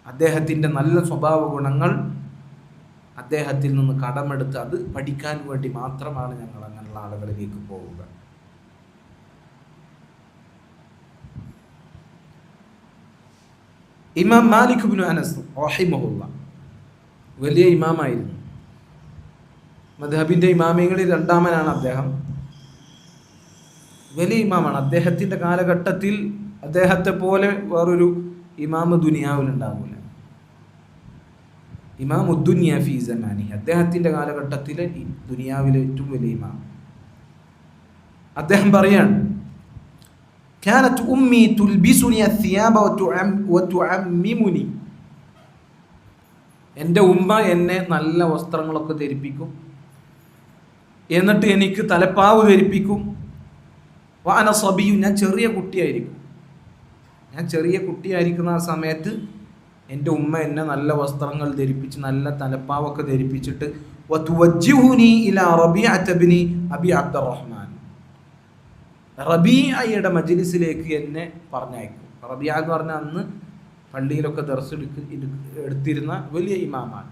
അദ്ദേഹത്തിൻ്റെ നല്ല സ്വഭാവ ഗുണങ്ങൾ അദ്ദേഹത്തിൽ നിന്ന് കടമെടുത്ത് അത് പഠിക്കാൻ വേണ്ടി മാത്രമാണ് ഞങ്ങൾ അങ്ങനെയുള്ള ആളുകളിലേക്ക് പോവുക. ഇമാം മാലിക് ഇബ്നു അനസ് റഹിമഹുല്ലാഹ് വലിയ ഇമാമായിരുന്നു. മദ്ഹബിൻ്റെ ഇമാമിയങ്ങളിൽ രണ്ടാമനാണ് അദ്ദേഹം. വലിയ ഇമാമാണ്. അദ്ദേഹത്തിൻ്റെ കാലഘട്ടത്തിൽ അദ്ദേഹത്തെ പോലെ വേറൊരു ഇമാമ് ദുനിയാവിലുണ്ടാവില്ല. ഇമാം ഉദ്ദുനിയ ഫീ സമാനി, അദ്ദേഹത്തിൻ്റെ കാലഘട്ടത്തിലെ ദുനിയാവിലെ ഏറ്റവും വലിയ ഇമാം. അദ്ദേഹം പറയാണ്, കാനത് ഉമ്മി തുൽബിസുനി അസ്സിയാബ വതുഅമ്മിമുനി. എൻ്റെ ഉമ്മ എന്നെ നല്ല വസ്ത്രങ്ങളൊക്കെ ധരിപ്പിക്കും, എന്നിട്ട് എനിക്ക് തലപ്പാവ് ധരിപ്പിക്കും. വഅന സബിയു, ഞാൻ ചെറിയ കുട്ടിയായിരിക്കുന്ന ആ സമയത്ത് എൻ്റെ ഉമ്മ എന്നെ നല്ല വസ്ത്രങ്ങൾ ധരിപ്പിച്ച് നല്ല തലപ്പാവൊക്കെ ധരിപ്പിച്ചിട്ട് വതുവജ്ജിഹുനി ഇലാ റബീഅത ഇബ്നി അബി അബ്ദുറഹ്മാൻ, റബീഅയുടെ മജ്ലിസിലേക്ക് എന്നെ പറഞ്ഞയക്കും. റബീഅ എന്ന് പറഞ്ഞാൽ അന്ന് പള്ളിയിലൊക്കെ ദർസ് എടുത്തിരുന്ന വലിയ ഇമാമാണ്.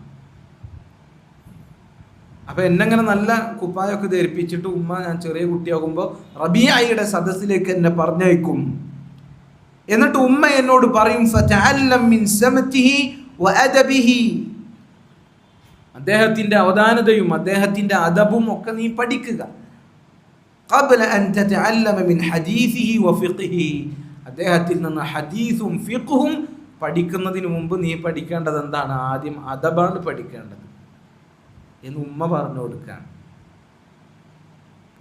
അപ്പം എന്നെങ്ങനെ നല്ല കുപ്പായൊക്കെ ധരിപ്പിച്ചിട്ട് ഉമ്മ ഞാൻ ചെറിയ കുട്ടിയാകുമ്പോൾ റബീഅയുടെ സദസ്സിലേക്ക് എന്നെ പറഞ്ഞയക്കും. എന്നിട്ട് ഉമ്മ എന്നോട് പറയും, ഫതഅല്ലം മിൻ സമതിഹി വഅദബിഹി, അദ്ദേഹത്തിൻ്റെ അവധാനതയും അദ്ദേഹത്തിൻ്റെ അദബും ഒക്കെ നീ പഠിക്കുക. ഖബ്ല അൻ തതഅല്ലമ മിൻ ഹദീസിഹി വഫിഖ്ഹിഹി, അദ്ദേഹത്തിൽ നിന്ന് ഹദീസും ഫിഖ്ഹും പഠിക്കുന്നതിന് മുമ്പ് നീ പഠിക്കേണ്ടത് എന്താണ്? ആദ്യം അദബാണ് പഠിക്കേണ്ടത് എന്ന് ഉമ്മ പറഞ്ഞു കൊടുക്കുകയാണ്.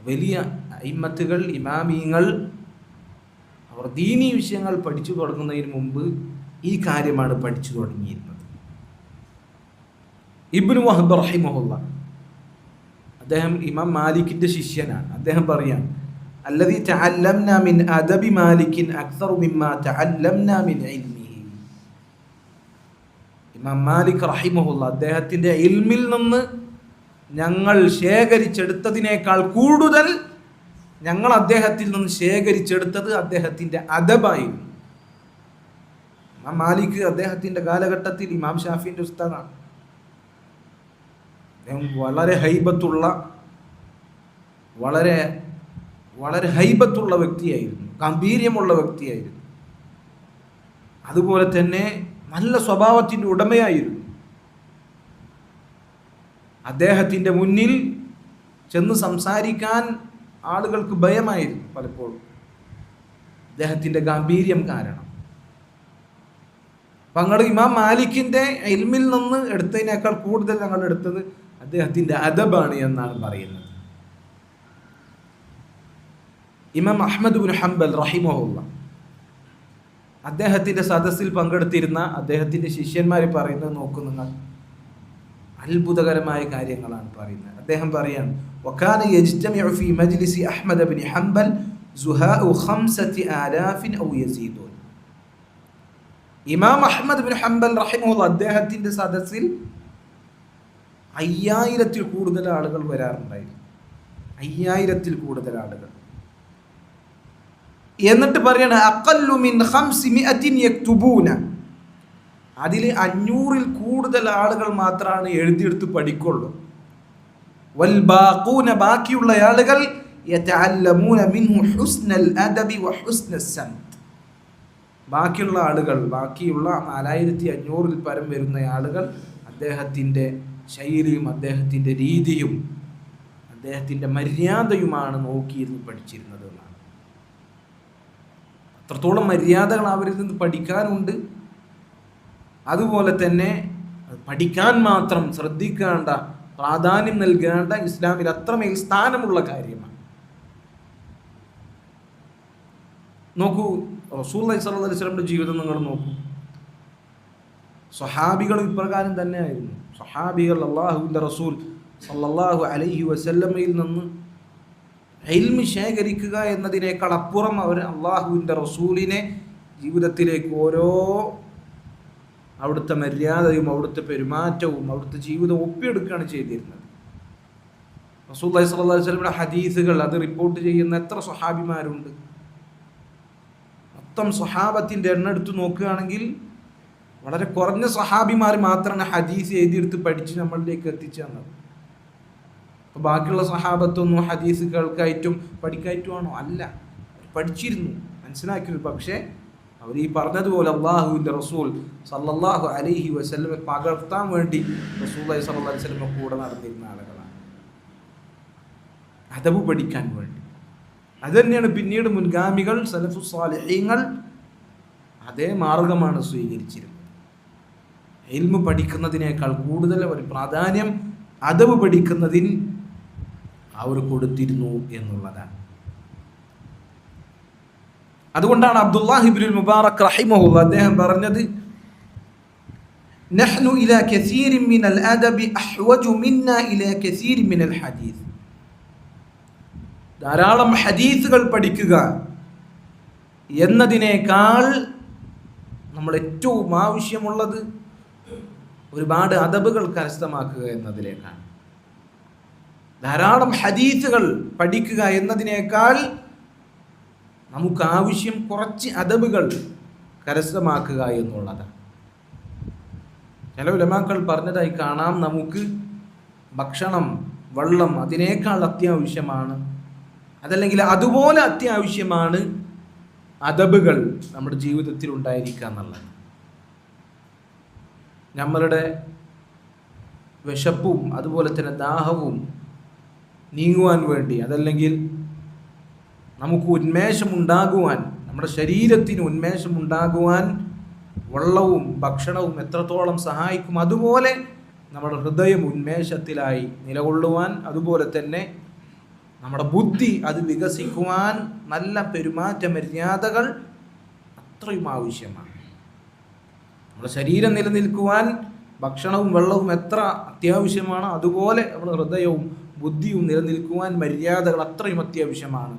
വലിയ അയിമ്മത്തുകൾ, ഇമാമീങ്ങൾ അവർ ദീനീ വിഷയങ്ങൾ പഠിച്ചു തുടങ്ങുന്നതിന് മുമ്പ് ഈ കാര്യമാണ് പഠിച്ചു തുടങ്ങിയിരുന്നത്. ഇബ്നു വഹബ് റഹിമഹുല്ലാഹ്, അദ്ദേഹം ഇമാം മാലിക്കിന്റെ ശിഷ്യനാണ്. അദ്ദേഹം പറയാണ്, അല്ലദീ തഅല്ലംനാ മിൻ അദബി മാലിക്കിൻ അക്സറു മിമ്മാ തഅല്ലംനാ മിൻ ഇൽമിഹി. ഇമാം മാലിക് റഹിമഹുല്ലാഹ് അദ്ദേഹത്തിന്റെ ഇൽമിൽ നിന്ന് ഞങ്ങൾ ശേഖരിച്ചെടുത്തതിനേക്കാൾ കൂടുതൽ ഞങ്ങൾ അദ്ദേഹത്തിൽ നിന്ന് ശേഖരിച്ചെടുത്തത് അദ്ദേഹത്തിൻ്റെ അദബായിരുന്നു. ഇമാം മാലിക് അദ്ദേഹത്തിൻ്റെ കാലഘട്ടത്തിൽ ഇമാം ഷാഫിൻ്റെ ഉസ്താദാണ്. അദ്ദേഹം വളരെ ഹൈബത്തുള്ള വ്യക്തിയായിരുന്നു, ഗാംഭീര്യമുള്ള വ്യക്തിയായിരുന്നു. അതുപോലെ തന്നെ നല്ല സ്വഭാവത്തിൻ്റെ ഉടമയായിരുന്നു. അദ്ദേഹത്തിൻ്റെ മുന്നിൽ ചെന്ന് സംസാരിക്കാൻ ആളുകൾക്ക് ഭയമായിരുന്നു പലപ്പോഴും, അദ്ദേഹത്തിൻ്റെ ഗാംഭീര്യം കാരണം. ഞങ്ങൾ ഇമാം മാലിക്കിൻ്റെ ഇൽമിൽ നിന്ന് എടുത്തതിനേക്കാൾ കൂടുതൽ ഞങ്ങൾ എടുത്തത് അദ്ദേഹത്തിൻ്റെ അദബാണ് എന്നാണ് പറയുന്നത്. ഇമാം അഹ്മദ് ഇബ്നു ഹംബൽ റഹിമഹുല്ലാഹ് അദ്ദേഹത്തിൻ്റെ സദസ്സിൽ പങ്കെടുത്തിരുന്ന അദ്ദേഹത്തിൻ്റെ ശിഷ്യന്മാർ പറയുന്നത് നോക്കൂ നിങ്ങൾ, അത്ഭുതകരമായ കാര്യങ്ങളാണ് പറയുന്നത്. അദ്ദേഹം പറയാണ്, വകാന യജ്തമിഉ ഫീ മജ്ലിസി അഹ്മദ് ഇബ്നു ഹംബൽ സുഹാഉ 5000 ഔ യസീദൂൻ. ഇമാം അഹ്മദ് ഇബ്നു ഹംബൽ റഹിമഹുല്ലാഹ് അദ്ദേഹത്തിൻ്റെ സദസ്സിൽ 5000-ൽ കൂടുതൽ ആളുകൾ വരാറുണ്ടായിരുന്നു. 5000-ൽ കൂടുതൽ ആളുകൾ. എന്നിട്ട് പറയാണ്, അഖല്ലു മിൻ 500 യക്തുബൂന, അതിൽ 500-ൽ കൂടുതൽ ആളുകൾ മാത്രമാണ് എഴുതിയെടുത്ത് പഠിക്കുള്ളൂ. വൽ ബാഖൂന, ബാക്കിയുള്ള ആളുകൾ യതഅല്ലമൂന മിൻഹു ഹുസ്നൽ അദബി വ ഹുസ്നസ് സമത്, ബാക്കിയുള്ള 4500 പരം വരുന്ന ആളുകൾ അദ്ദേഹത്തിൻ്റെ ശൈലിയും അദ്ദേഹത്തിൻ്റെ രീതിയും അദ്ദേഹത്തിൻ്റെ മര്യാദയുമാണ് നോക്കിയിരുന്ന് പഠിച്ചിരുന്നത് എന്നാണ്. അത്രത്തോളം മര്യാദകൾ അവരിൽ നിന്ന് പഠിക്കാനുണ്ട്. അതുപോലെ തന്നെ പഠിക്കാൻ മാത്രം ശ്രദ്ധിക്കേണ്ട, പ്രാധാന്യം നൽകേണ്ട ഇസ്ലാമിൽ അത്രമേൽ സ്ഥാനമുള്ള കാര്യമാണ്. നോക്കൂ, റസൂലുള്ളാഹി സ്വല്ലല്ലാഹു അലൈഹി വസല്ലമയുടെ ജീവിതം നിങ്ങൾ നോക്കൂ. സ്വഹാബികൾ ഇപ്രകാരം തന്നെയായിരുന്നു. സ്വഹാബികൾ അല്ലാഹുവിൻ്റെ റസൂൽ സ്വല്ലല്ലാഹു അലൈഹി വസല്ലമയിൽ നിന്ന് ഇൽമ് ശേഖരിക്കുക എന്നതിനേക്കാൾ അപ്പുറം അവർ അല്ലാഹുവിൻ്റെ റസൂലിനെ ജീവിതത്തിലേക്ക് ഓരോ അവിടുത്തെ മര്യാദയും അവിടുത്തെ പെരുമാറ്റവും അവിടുത്തെ ജീവിതവും ഒപ്പിയെടുക്കുകയാണ് ചെയ്തിരുന്നത്. റസൂലുള്ളാഹി സ്വല്ലല്ലാഹു അലൈഹി വസല്ലമയുടെ ഹദീസുകൾ അത് റിപ്പോർട്ട് ചെയ്യുന്ന എത്ര സ്വഹാബിമാരുണ്ട്? മൊത്തം സ്വഹാബത്തിൻ്റെ എണ്ണം എടുത്ത് നോക്കുകയാണെങ്കിൽ വളരെ കുറഞ്ഞ സ്വഹാബിമാർ മാത്രമാണ് ഹദീസ് എഴുതിയെടുത്ത് പഠിച്ച് നമ്മളിലേക്ക് എത്തിച്ചു തന്നത്. അപ്പോൾ ബാക്കിയുള്ള സ്വഹാബത്തൊന്നും ഹദീസ് കേൾക്കായിട്ടും പഠിക്കായിട്ടുമാണോ? അല്ല, പഠിച്ചിരുന്നു, മനസ്സിലാക്കിയിരുന്നു. പക്ഷേ അവർ ഈ പറഞ്ഞതുപോലെ അല്ലാഹുവിൻ്റെ റസൂൽ സല്ലല്ലാഹു അലൈഹി വസല്ലമയെ പകർത്താൻ വേണ്ടി റസൂലുള്ളാഹി സ്വല്ലല്ലാഹു അലൈഹി വസല്ലമ കൂടെ നടന്നിരുന്ന ആളുകളാണ്, അദബ് പഠിക്കാൻ വേണ്ടി. അതുതന്നെയാണ് പിന്നീട് മുൻഗാമികൾ സലഫു സ്വാലിഹീങ്ങൾ അതേ മാർഗമാണ് സ്വീകരിച്ചിരുന്നത്. ഇൽമു പഠിക്കുന്നതിനേക്കാൾ കൂടുതൽ അവർ പ്രാധാന്യം അദബ് പഠിക്കുന്നതിന് അവർ കൊടുത്തിരുന്നു എന്നുള്ളതാണ്. അതുകൊണ്ടാണ് അബ്ദുല്ലാഹി ഇബ്നുൽ മുബാറക് റഹിമഹുല്ലാഹ് അദ്ദേഹം പറഞ്ഞത്, നഹ്നു ഇലാ കസീരിൻ മിനൽ അദബി അഹ്വജു മിന്നാ ഇലാ കസീരിൻ മിനൽ ഹദീസ്. ധാരാളം ഹദീസുകൾ പഠിക്കുക എന്നതിനേക്കാൾ നമ്മൾ ഏറ്റവും ആവശ്യമുള്ളത് ഒരുപാട് അദബുകൾ കരസ്ഥമാക്കുക എന്നതിലേക്കാണ്. ധാരാളം ഹദീസുകൾ പഠിക്കുക എന്നതിനേക്കാൾ നമുക്ക് ആവശ്യം കുറച്ച് അദബുകൾ കരസ്ഥമാക്കുക എന്നുള്ളതാണ്. ചില ഉലമാക്കൾ പറഞ്ഞതായി കാണാം, നമുക്ക് ഭക്ഷണം, വെള്ളം അതിനേക്കാൾ അത്യാവശ്യമാണ്, അതല്ലെങ്കിൽ അതുപോലെ അത്യാവശ്യമാണ് അദബുകൾ നമ്മുടെ ജീവിതത്തിൽ ഉണ്ടായിരിക്കുക എന്നുള്ളത്. നമ്മളുടെ വിശപ്പും അതുപോലെ തന്നെ ദാഹവും നീങ്ങുവാൻ വേണ്ടി, അതല്ലെങ്കിൽ നമുക്ക് ഉന്മേഷമുണ്ടാകുവാൻ, നമ്മുടെ ശരീരത്തിന് ഉന്മേഷമുണ്ടാകുവാൻ വെള്ളവും ഭക്ഷണവും എത്രത്തോളം സഹായിക്കും, അതുപോലെ നമ്മുടെ ഹൃദയം ഉന്മേഷത്തിലായി നിലകൊള്ളുവാൻ, അതുപോലെ തന്നെ നമ്മുടെ ബുദ്ധി അത് വികസിക്കുവാൻ നല്ല പെരുമാറ്റ മര്യാദകൾ അത്രയും ആവശ്യമാണ്. നമ്മുടെ ശരീരം നിലനിൽക്കുവാൻ ഭക്ഷണവും വെള്ളവും എത്ര അത്യാവശ്യമാണ്, അതുപോലെ നമ്മുടെ ഹൃദയവും ബുദ്ധിയും നിലനിൽക്കുവാൻ മര്യാദകൾ അത്രയും അത്യാവശ്യമാണ്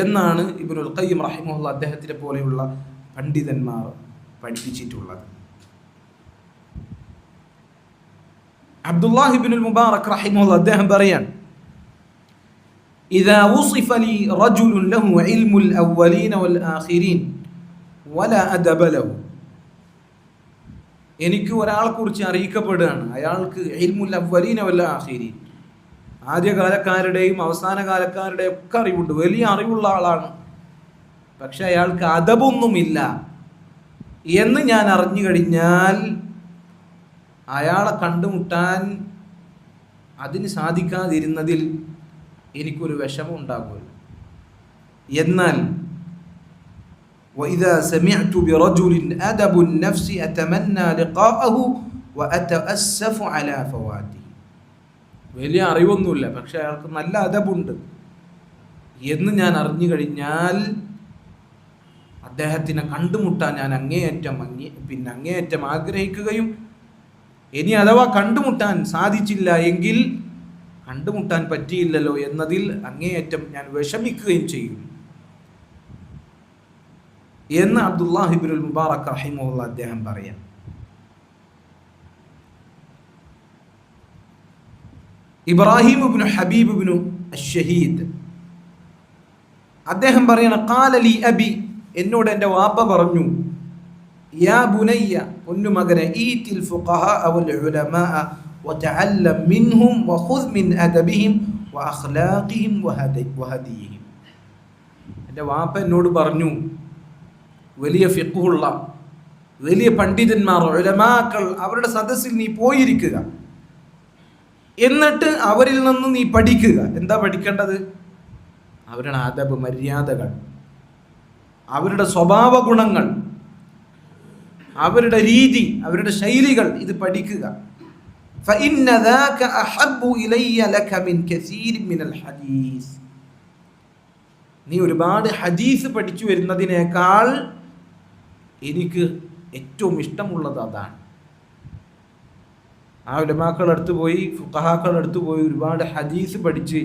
എന്നാണ് ഇബ്നുൽ ഖയ്യിം റഹിമഹുല്ലാഹ് അദ്ദേഹത്തിനെ പോലെയുള്ള പണ്ഡിതന്മാർ പഠിപ്പിച്ചിട്ടുള്ളത്. അബ്ദുല്ലാഹി ഇബ്നുൽ മുബാറക് റഹിമഹുല്ലാഹ് അദ്ദേഹം പറയാൻ, إذا وصف لي رجل له علم الأولين والآخرين ولا أدب له. എനിക്ക് ഒരാളെക്കുറിച്ച് അറിയിക്കപ്പെടുകയാണ്, അയാൾക്ക് ഇൽമുൽ അവ്വലീന വൽ ആഖിരീൻ, ആദ്യകാലക്കാരുടെയും അവസാന കാലക്കാരുടെയും ഒക്കെ അറിവുണ്ട്, വലിയ അറിവുള്ള ആളാണ്, പക്ഷെ അയാൾക്ക് അദബൊന്നുമില്ല എന്ന് ഞാൻ അറിഞ്ഞു കഴിഞ്ഞാൽ അയാളെ കണ്ടുമുട്ടാൻ അതിന് സാധിക്കാതിരുന്നതിൽ എനിക്കൊരു വിഷമം ഉണ്ടാകുമല്ലോ. എന്നാൽ وإذا سمعت برجل أدب النفس أتمنى لقاءه وأتأسف على فواته. വലിയ അറിവൊന്നുമില്ല, പക്ഷെ അയാൾക്ക് നല്ല അദബുണ്ട് എന്ന് ഞാൻ അറിഞ്ഞു കഴിഞ്ഞാൽ അദ്ദേഹത്തിനെ കണ്ടുമുട്ടാൻ ഞാൻ അങ്ങേയറ്റം ആഗ്രഹിക്കുകയും, ഇനി അഥവാ കണ്ടുമുട്ടാൻ സാധിച്ചില്ല എങ്കിൽ കണ്ടുമുട്ടാൻ പറ്റിയില്ലല്ലോ എന്നതിൽ അങ്ങേയറ്റം ഞാൻ വിഷമിക്കുകയും ചെയ്യും എന്ന് അബ്ദുല്ലാഹി ഇബ്നുൽ മുബാറക് റഹിമഹുല്ലാഹ് അദ്ദേഹം പറയാം. ഇബ്രാഹിം ഇബ്നു ഹബീബ് ഇബ്നു അശ്ശഹീദ് അദ്ദേഹം പറയണ, ഖാല ലി അബി, എന്നോട് എൻ്റെ വാപ്പ പറഞ്ഞു, യാ ബുനയ്യ, പൊന്നുമകനെ, ഈതിൽ ഫുഖഹാ വൽ ഉലമാ വതഅല്ലം മിൻഹും വഖുദ് മിൻ അദബിഹിം വഅഖ്ലാഖിഹിം വഹദിയിഹിം. എൻ്റെ വാപ്പ എന്നോട് പറഞ്ഞു, വലിയ ഫിഖ്ഹുള്ള വലിയ പണ്ഡിതന്മാർ, ഉലമാക്കൾ, അവരുടെ സദസ്സിൽ നീ പോയിരിക്കുക. എന്നിട്ട് അവരിൽ നിന്ന് നീ പഠിക്കുക. എന്താ പഠിക്കേണ്ടത്? അവരുടെ അദബ്, മര്യാദകൾ, അവരുടെ സ്വഭാവ ഗുണങ്ങൾ, അവരുടെ രീതി, അവരുടെ ശൈലികൾ, ഇത് പഠിക്കുക. فإن ذاك أحب إلي لك من كثير من الحديث. നീ ഒരുപാട് ഹദീസ് പഠിച്ചു വരുന്നതിനേക്കാൾ എനിക്ക് ഏറ്റവും ഇഷ്ടമുള്ളത് അതാണ്. ആ ഉലമാക്കളുടെ അടുത്ത് പോയി, ഫുഖഹാക്കളുടെ അടുത്ത് പോയി ഒരുപാട് ഹദീസ് പഠിച്ച്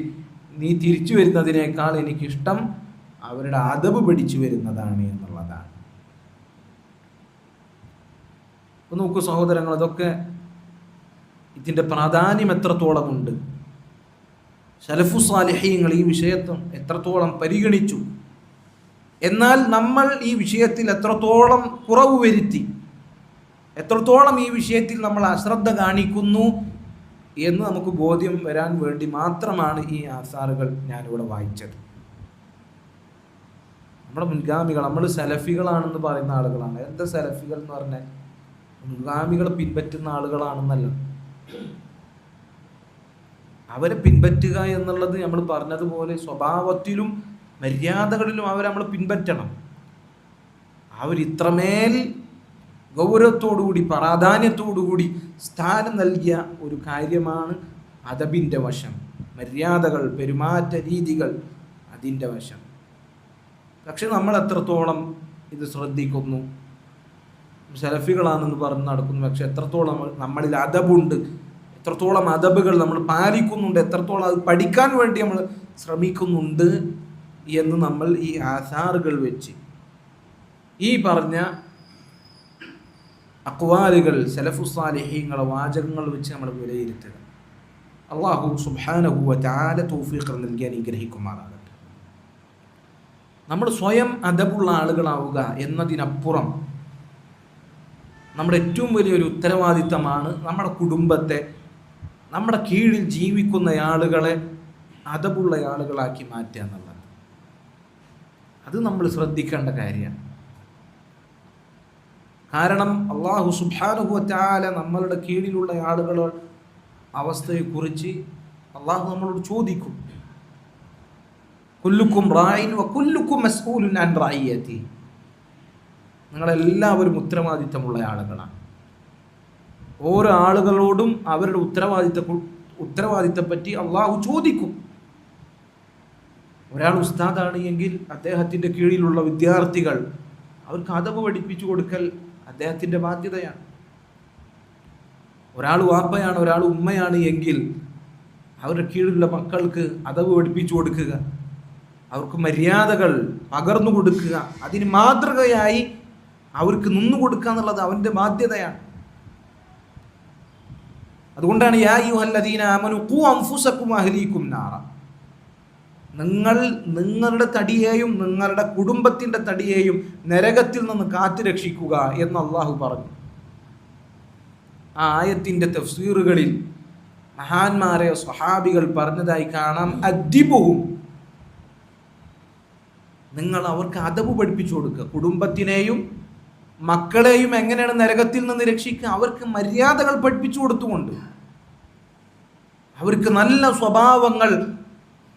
നീ തിരിച്ചു വരുന്നതിനേക്കാൾ എനിക്കിഷ്ടം അവരുടെ അദബ് പഠിച്ചു വരുന്നതാണ് എന്നുള്ളതാണ്. അപ്പോൾ നോക്കൂ സഹോദരങ്ങൾ, അതൊക്കെ ഇതിൻ്റെ പ്രാധാന്യം എത്രത്തോളമുണ്ട്. സലഫു സാലിഹീങ്ങൾ ഈ വിഷയത്തെ എത്രത്തോളം പരിഗണിച്ചു. എന്നാൽ നമ്മൾ ഈ വിഷയത്തിൽ എത്രത്തോളം കുറവ് വരുത്തി, എത്രത്തോളം ഈ വിഷയത്തിൽ നമ്മൾ അശ്രദ്ധ കാണിക്കുന്നു എന്ന് നമുക്ക് ബോധ്യം വരാൻ വേണ്ടി മാത്രമാണ് ഈ ആസാറുകൾ ഞാനിവിടെ വായിച്ചത്. നമ്മുടെ മുൻഗാമികൾ, നമ്മൾ സലഫികളാണെന്ന് പറയുന്ന ആളുകളാണ്. എന്താ സലഫികൾ എന്ന് പറഞ്ഞാൽ മുൻഗാമികളെ പിൻപറ്റുന്ന ആളുകളാണെന്നല്ല. അവരെ പിൻപറ്റുക എന്നുള്ളത് നമ്മൾ പറഞ്ഞതുപോലെ സ്വഭാവത്തിലും മര്യാദകളിലും അവരെ നമ്മൾ പിൻപറ്റണം. അവരിത്രമേൽ ഗൗരവത്തോടുകൂടി പ്രാധാന്യത്തോടുകൂടി സ്ഥാനം നൽകിയ ഒരു കാര്യമാണ് അദബിൻ്റെ വശം, മര്യാദകൾ, പെരുമാറ്റ രീതികൾ, അതിൻ്റെ വശം. പക്ഷെ നമ്മൾ എത്രത്തോളം ഇത് ശ്രദ്ധിക്കുന്നു, സലഫികളാണെന്ന് പറഞ്ഞ് നടക്കുന്നു, പക്ഷെ എത്രത്തോളം നമ്മളിൽ അദബുണ്ട്, എത്രത്തോളം അദബുകൾ നമ്മൾ പാലിക്കുന്നുണ്ട്, എത്രത്തോളം അത് പഠിക്കാൻ വേണ്ടി നമ്മൾ ശ്രമിക്കുന്നുണ്ട് എന്ന് നമ്മൾ ഈ ആസാറുകൾ വെച്ച്, ഈ പറഞ്ഞ അഖ്വാലുകൾ, സലഫു സാലിഹീങ്ങളെ വാചകങ്ങൾ വെച്ച് നമ്മൾ വിലയിരുത്തുക. അല്ലാഹു സുബ്ഹാനഹു വ തആല തൗഫീഖ് നൽകി അനുഗ്രഹിക്കുമാറാകട്ടെ. നമ്മൾ സ്വയം അദബുള്ള ആളുകളാവുക എന്നതിനപ്പുറം നമ്മുടെ ഏറ്റവും വലിയൊരു ഉത്തരവാദിത്തമാണ് നമ്മുടെ കുടുംബത്തെ, നമ്മുടെ കീഴിൽ ജീവിക്കുന്ന ആളുകളെ അദബുള്ള ആളുകളാക്കി മാറ്റുക എന്നുള്ളത്. അത് നമ്മൾ ശ്രദ്ധിക്കേണ്ട കാര്യമാണ്. കാരണം അല്ലാഹു സുബ്ഹാനഹു വ തആല നമ്മളുടെ കീഴിലുള്ള ആളുകളുടെ അവസ്ഥയെക്കുറിച്ച് അല്ലാഹു നമ്മളോട് ചോദിക്കും. കുല്ലുക്കും റായിൻ വ കുല്ലുക്കും മസ്ഊലുൻ അൻ റഅയ്യതി. നിങ്ങളെല്ലാവരും ഉത്തരവാദിത്തമുള്ള ആളുകളാണ്. ഓരോ ആളുകളോടും അവരുടെ ഉത്തരവാദിത്തപ്പറ്റി അള്ളാഹു ചോദിക്കും. ഒരാൾ ഉസ്താദാണ് എങ്കിൽ അദ്ദേഹത്തിൻ്റെ കീഴിലുള്ള വിദ്യാർത്ഥികൾ, അവർക്ക് അദബ് പഠിപ്പിച്ചു കൊടുക്കൽ അദ്ദേഹത്തിൻ്റെ ബാധ്യതയാണ്. ഒരാൾ വാപ്പയാണ്, ഒരാൾ ഉമ്മയാണ് എങ്കിൽ അവരുടെ കീഴിലുള്ള മക്കൾക്ക് അദബ് പഠിപ്പിച്ചു കൊടുക്കുക, അവർക്ക് മര്യാദകൾ പകർന്നു കൊടുക്കുക, അതിന് മാതൃകയായി അവർക്ക് നിന്നു കൊടുക്കുക എന്നുള്ളത് അവൻ്റെ ബാധ്യതയാണ്. അതുകൊണ്ടാണ് യാ അയ്യുഹല്ലദീന ആമനൂ ഖൂ അൻഫുസകും വഅഹ്ലീകും നാറ. നിങ്ങൾ നിങ്ങളുടെ തടിയെയും നിങ്ങളുടെ കുടുംബത്തിൻ്റെ തടിയെയും നരകത്തിൽ നിന്ന് കാത്തു രക്ഷിക്കുക എന്ന് അള്ളാഹു പറഞ്ഞു. ആ ആയത്തിൻ്റെ തഫ്സീറുകളിൽ മഹാന്മാരെ സ്വഹാബികൾ പറഞ്ഞതായി കാണാം, അദ്ദിബുഹും, നിങ്ങൾ അവർക്ക് അദബ് പഠിപ്പിച്ചു കൊടുക്കുക. കുടുംബത്തിനെയും മക്കളെയും എങ്ങനെയാണ് നരകത്തിൽ നിന്ന് രക്ഷിക്കുക? അവർക്ക് മര്യാദകൾ പഠിപ്പിച്ചു കൊടുത്തുകൊണ്ട്, അവർക്ക് നല്ല സ്വഭാവങ്ങൾ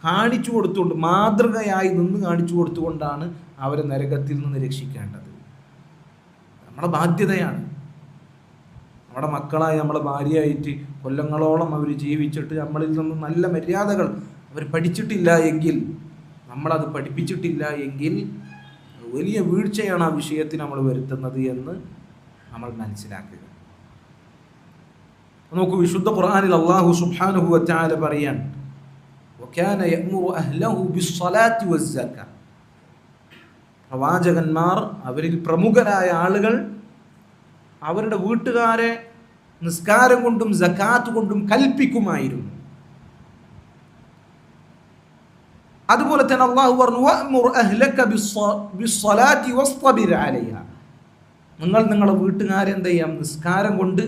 കാണിച്ചു കൊടുത്തുകൊണ്ട്, മാതൃകയായി നിന്ന് കാണിച്ചു കൊടുത്തുകൊണ്ടാണ് അവരെ നരകത്തിൽ നിന്ന് രക്ഷിക്കേണ്ടത്. നമ്മുടെ ബാധ്യതയാണ്. നമ്മുടെ മക്കളായി, നമ്മളെ ഭാര്യയായിട്ട് കൊല്ലങ്ങളോളം അവർ ജീവിച്ചിട്ട് നമ്മളിൽ നിന്ന് നല്ല മര്യാദകൾ അവർ പഠിച്ചിട്ടില്ല എങ്കിൽ, നമ്മളത് പഠിപ്പിച്ചിട്ടില്ല എങ്കിൽ വലിയ വീഴ്ചയാണ് ആ വിഷയത്തിൽ നമ്മൾ വരുത്തുന്നത് എന്ന് നമ്മൾ മനസ്സിലാക്കുക. നമുക്ക് വിശുദ്ധ ഖുർആനിൽ അല്ലാഹു സുബ്ഹാനഹു വ തആല പറയാൻ, വകാന യഅ്മുറു അഹ്ലഹു ബിസ്സലാത്തി വസ്സക. പ്രവാചകന്മാർ, അവരിൽ പ്രമുഖരായ ആളുകൾ അവരുടെ വീട്ടുകാരെ നിസ്കാരം കൊണ്ടും സകാത്ത് കൊണ്ടും കൽപ്പിക്കുമായിരുന്നു. അതുപോലെ തന്നെ അല്ലാഹു പറഞ്ഞു, വഅ്മുർ അഹ്ലക ബിസ്സലാത്തി വസ്തബിർ അലൈഹ. നിങ്ങൾ നിങ്ങളുടെ വീട്ടുകാരെ എന്ത് ചെയ്യാം? നിസ്കാരം കൊണ്ട്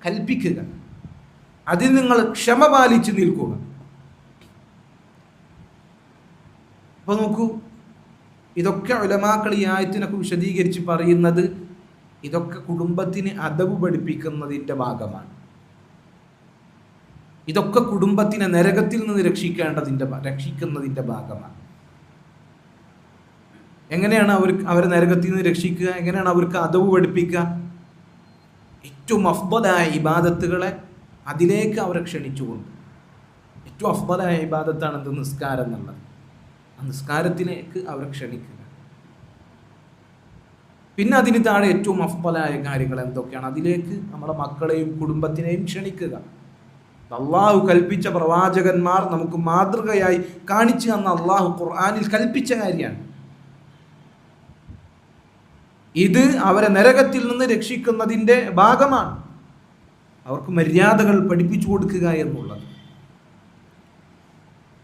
കൽപ്പിക്കുക, അതിൽ നിങ്ങൾ ക്ഷമ പാലിച്ച് നിൽക്കുക. അപ്പോൾ നോക്കൂ, ഇതൊക്കെ ഉലമാക്കൾ ഈ ആയത്തിനൊക്കെ വിശദീകരിച്ച് പറയുന്നത് ഇതൊക്കെ കുടുംബത്തിന് അദബ് പഠിപ്പിക്കുന്നതിൻ്റെ ഭാഗമാണ്. ഇതൊക്കെ കുടുംബത്തിനെ നരകത്തിൽ നിന്ന് രക്ഷിക്കുന്നതിൻ്റെ ഭാഗമാണ്. എങ്ങനെയാണ് അവരെ നരകത്തിൽ നിന്ന് രക്ഷിക്കുക? എങ്ങനെയാണ് അവർക്ക് അദബ് പഠിപ്പിക്കുക? ഏറ്റവും അഫ്ദലായ ഇബാദത്തുകളെ അതിലേക്ക് അവരെ ക്ഷണിച്ചുകൊണ്ട്. ഏറ്റവും അഫ്ദലായ ഇബാദത്താണ് എന്ത്? നിസ്കാരം എന്നുള്ളത്. ആ നിസ്കാരത്തിലേക്ക് അവരെ ക്ഷണിക്കുക. പിന്നെ അതിന് താഴെ ഏറ്റവും അഫ്ദലായ കാര്യങ്ങൾ എന്തൊക്കെയാണ്? അതിലേക്ക് നമ്മുടെ മക്കളെയും കുടുംബത്തിനെയും ക്ഷണിക്കുക. അള്ളാഹു കൽപ്പിച്ച പ്രവാചകന്മാർ നമുക്ക് മാതൃകയായി കാണിച്ചു തന്ന അള്ളാഹു ഖുർആനിൽ കൽപ്പിച്ച കാര്യമാണ്. ഇത് അവരെ നരകത്തിൽ നിന്ന് രക്ഷിക്കുന്നതിൻ്റെ ഭാഗമാണ്. അവർക്ക് മര്യാദകൾ പഠിപ്പിച്ചു കൊടുക്കുക എന്നുള്ളത്.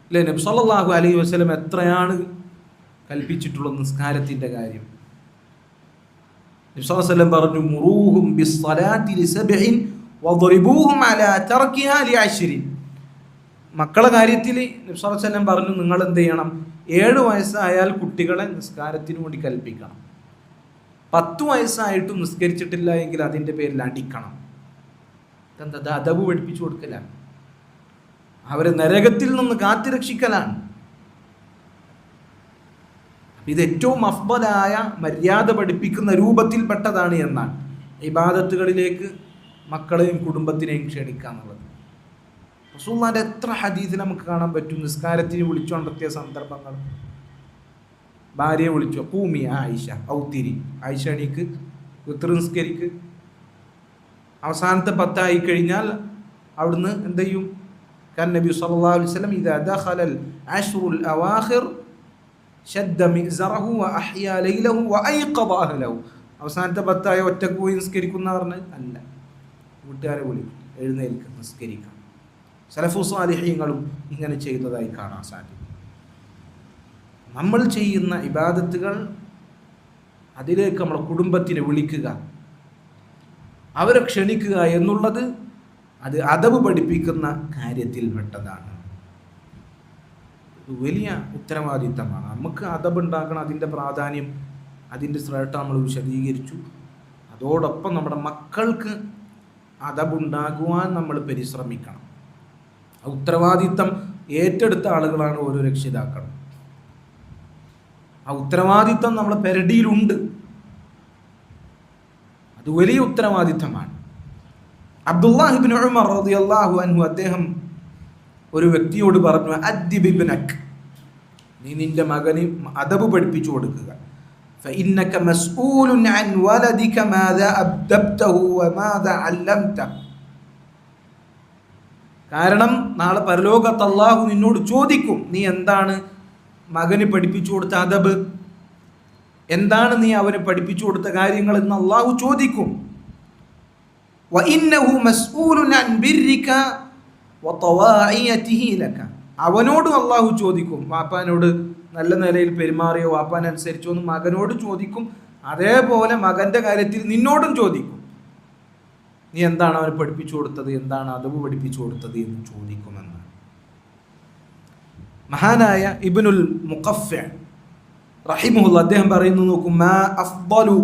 അല്ലേ? നബി സല്ലല്ലാഹു അലൈഹി വസല്ലം എത്രയാണ് കൽപ്പിച്ചിട്ടുള്ളത് നിസ്കാരത്തിൻ്റെ കാര്യം. നബി സല്ലല്ലാഹു അലൈഹി വസല്ലം പറഞ്ഞു, മുറൂഹും ബിസ്സലാത്തി ലിസബ്ഇൻ വദ്രിബൂഹും അലാ തർക്കിഹാ ലിഅശ്രിൻ. മക്കളെ കാര്യത്തിൽ നബി സല്ലല്ലാഹു അലൈഹി വസല്ലം പറഞ്ഞു, നിങ്ങൾ എന്ത് ചെയ്യണം? 7 വയസ്സായാൽ കുട്ടികളെ നിസ്കാരത്തിന് വേണ്ടി കൽപ്പിക്കണം. 10 വയസ്സായിട്ടും നിസ്കരിച്ചിട്ടില്ല എങ്കിൽ അതിൻ്റെ പേരിൽ അടിക്കണം. എന്താ? അദബ് പഠിപ്പിച്ചു കൊടുക്കലാണ്. അവരെ നരകത്തിൽ നിന്ന് കാത്തുരക്ഷിക്കലാണ്. ഇത് ഏറ്റവും അഫ്ദലായ മര്യാദ പഠിപ്പിക്കുന്ന രൂപത്തിൽപ്പെട്ടതാണ് എന്നാണ് ഇബാദത്തുകളിലേക്ക് മക്കളെയും കുടുംബത്തിനെയും ക്ഷണിക്കുക എന്നുള്ളത്. റസൂലുള്ളാഹിന്റെ എത്ര ഹദീസിൽ നമുക്ക് കാണാൻ പറ്റും നിസ്കാരത്തിന് വിളിച്ചുകൊണ്ടെത്തിയ സന്ദർഭങ്ങൾ. ഭാര്യയെ വിളിച്ചു, ഖൂമി ആയിഷ ഔത്തിരി, ആയിഷ എണീക്ക്, വിത്ർ നിസ്കരിക്ക്. അവസാനത്തെ 10 ആയി കഴിഞ്ഞാൽ അവിടുന്ന് എന്ത് ചെയ്യും? കാൻ നബി സല്ലല്ലാഹു അലൈഹി വസല്ലം ഇദാ ദഖലൽ അശ്റുൽ അവാഖിർ ശദ്ദ മിഅ്സറഹു വഅഹ്യാ ലൈലഹു വഅയ്ഖദ അഹ്ലഹു. അവസാനത്തെ 10 ആയ ഒറ്റക്ക് പോയി നിസ്കരിക്കുന്ന പറഞ്ഞ് അല്ല, വീട്ടുകാരെ വിളിക്കും, എഴുന്നേൽക്ക് നിസ്കരിക്കാം. സലഫു സാലിഹീങ്ങളും ഇങ്ങനെ ചെയ്തതായി കാണാൻ സാധിക്കും. നമ്മൾ ചെയ്യുന്ന ഇബാദത്തുകൾ അതിലേക്ക് നമ്മളെ കുടുംബത്തിനെ വിളിക്കുക, അവരെ ക്ഷണിക്കുക എന്നുള്ളത് അത് അദബ് പഠിപ്പിക്കുന്ന കാര്യത്തിൽപ്പെട്ടതാണ്. വലിയ ഉത്തരവാദിത്തമാണ്. നമുക്ക് അദബ് ഉണ്ടാക്കണം. അതിൻ്റെ പ്രാധാന്യം, അതിൻ്റെ ശ്രേഷ്ഠ നമ്മൾ വിശദീകരിച്ചു. അതോടൊപ്പം നമ്മുടെ മക്കൾക്ക് അദബ് ഉണ്ടാകുവാൻ നമ്മൾ പരിശ്രമിക്കണം. ഉത്തരവാദിത്തം ഏറ്റെടുത്ത ആളുകളാണ് ഓരോ രക്ഷിതാക്കളും. ആ ഉത്തരവാദിത്തം നമ്മളെ പെരടിയിലുണ്ട്. അത് വലിയ ഉത്തരവാദിത്തമാണ്. അബ്ദുല്ലാഹി ഇബ്നു ഉമർ റളിയല്ലാഹു അൻഹു അദ്ദേഹം ഒരു വ്യക്തിയോട് പറഞ്ഞു, അദ്ദിബ് ഇബ്നക്, നീ നിന്റെ മകന് അദബ് പഠിപ്പിച്ചു കൊടുക്കുക. ഫഇന്നക മസ്ഊലുൻ അൻ വലദിക മാദാ അദ്ദബ്തഹു വമാദാ അല്ലംത. കാരണം നാളെ പരലോകത്ത് അല്ലാഹു നിന്നോട് ചോദിക്കും, നീ എന്താണ് മകന് പഠിപ്പിച്ചു കൊടുത്ത അദബ്, എന്താണ് നീ അവന് പഠിപ്പിച്ചു കൊടുത്ത കാര്യങ്ങൾ എന്ന് അല്ലാഹു ചോദിക്കും. വഇന്നഹു മസ്ഊലുൻ അൻ ബിർരിക വതവാഇയതിഹി ലക. അവനോടും അല്ലാഹു ചോദിക്കും. വാപ്പാനോട് നല്ല നിലയിൽ പെരുമാറിയോ, വാപ്പാൻ അനുസരിച്ചോ എന്ന് മകനോട് ചോദിക്കും. അതേപോലെ മകന്റെ കാര്യത്തിൽ നിന്നോടും ചോദിക്കും. നീ എന്താണ് അവന് പഠിപ്പിച്ചു കൊടുത്തത്, എന്താണ് അദബ് പഠിപ്പിച്ചു കൊടുത്തത് എന്ന് ചോദിക്കുമെന്ന്. മഹാനായ ഇബ്നുൽ മുഖഫ്ഫി റഹിമഹുല്ലാ അദ്ദേഹം പറയുന്നു, നോക്കൂ, മാ അഫ്ദലു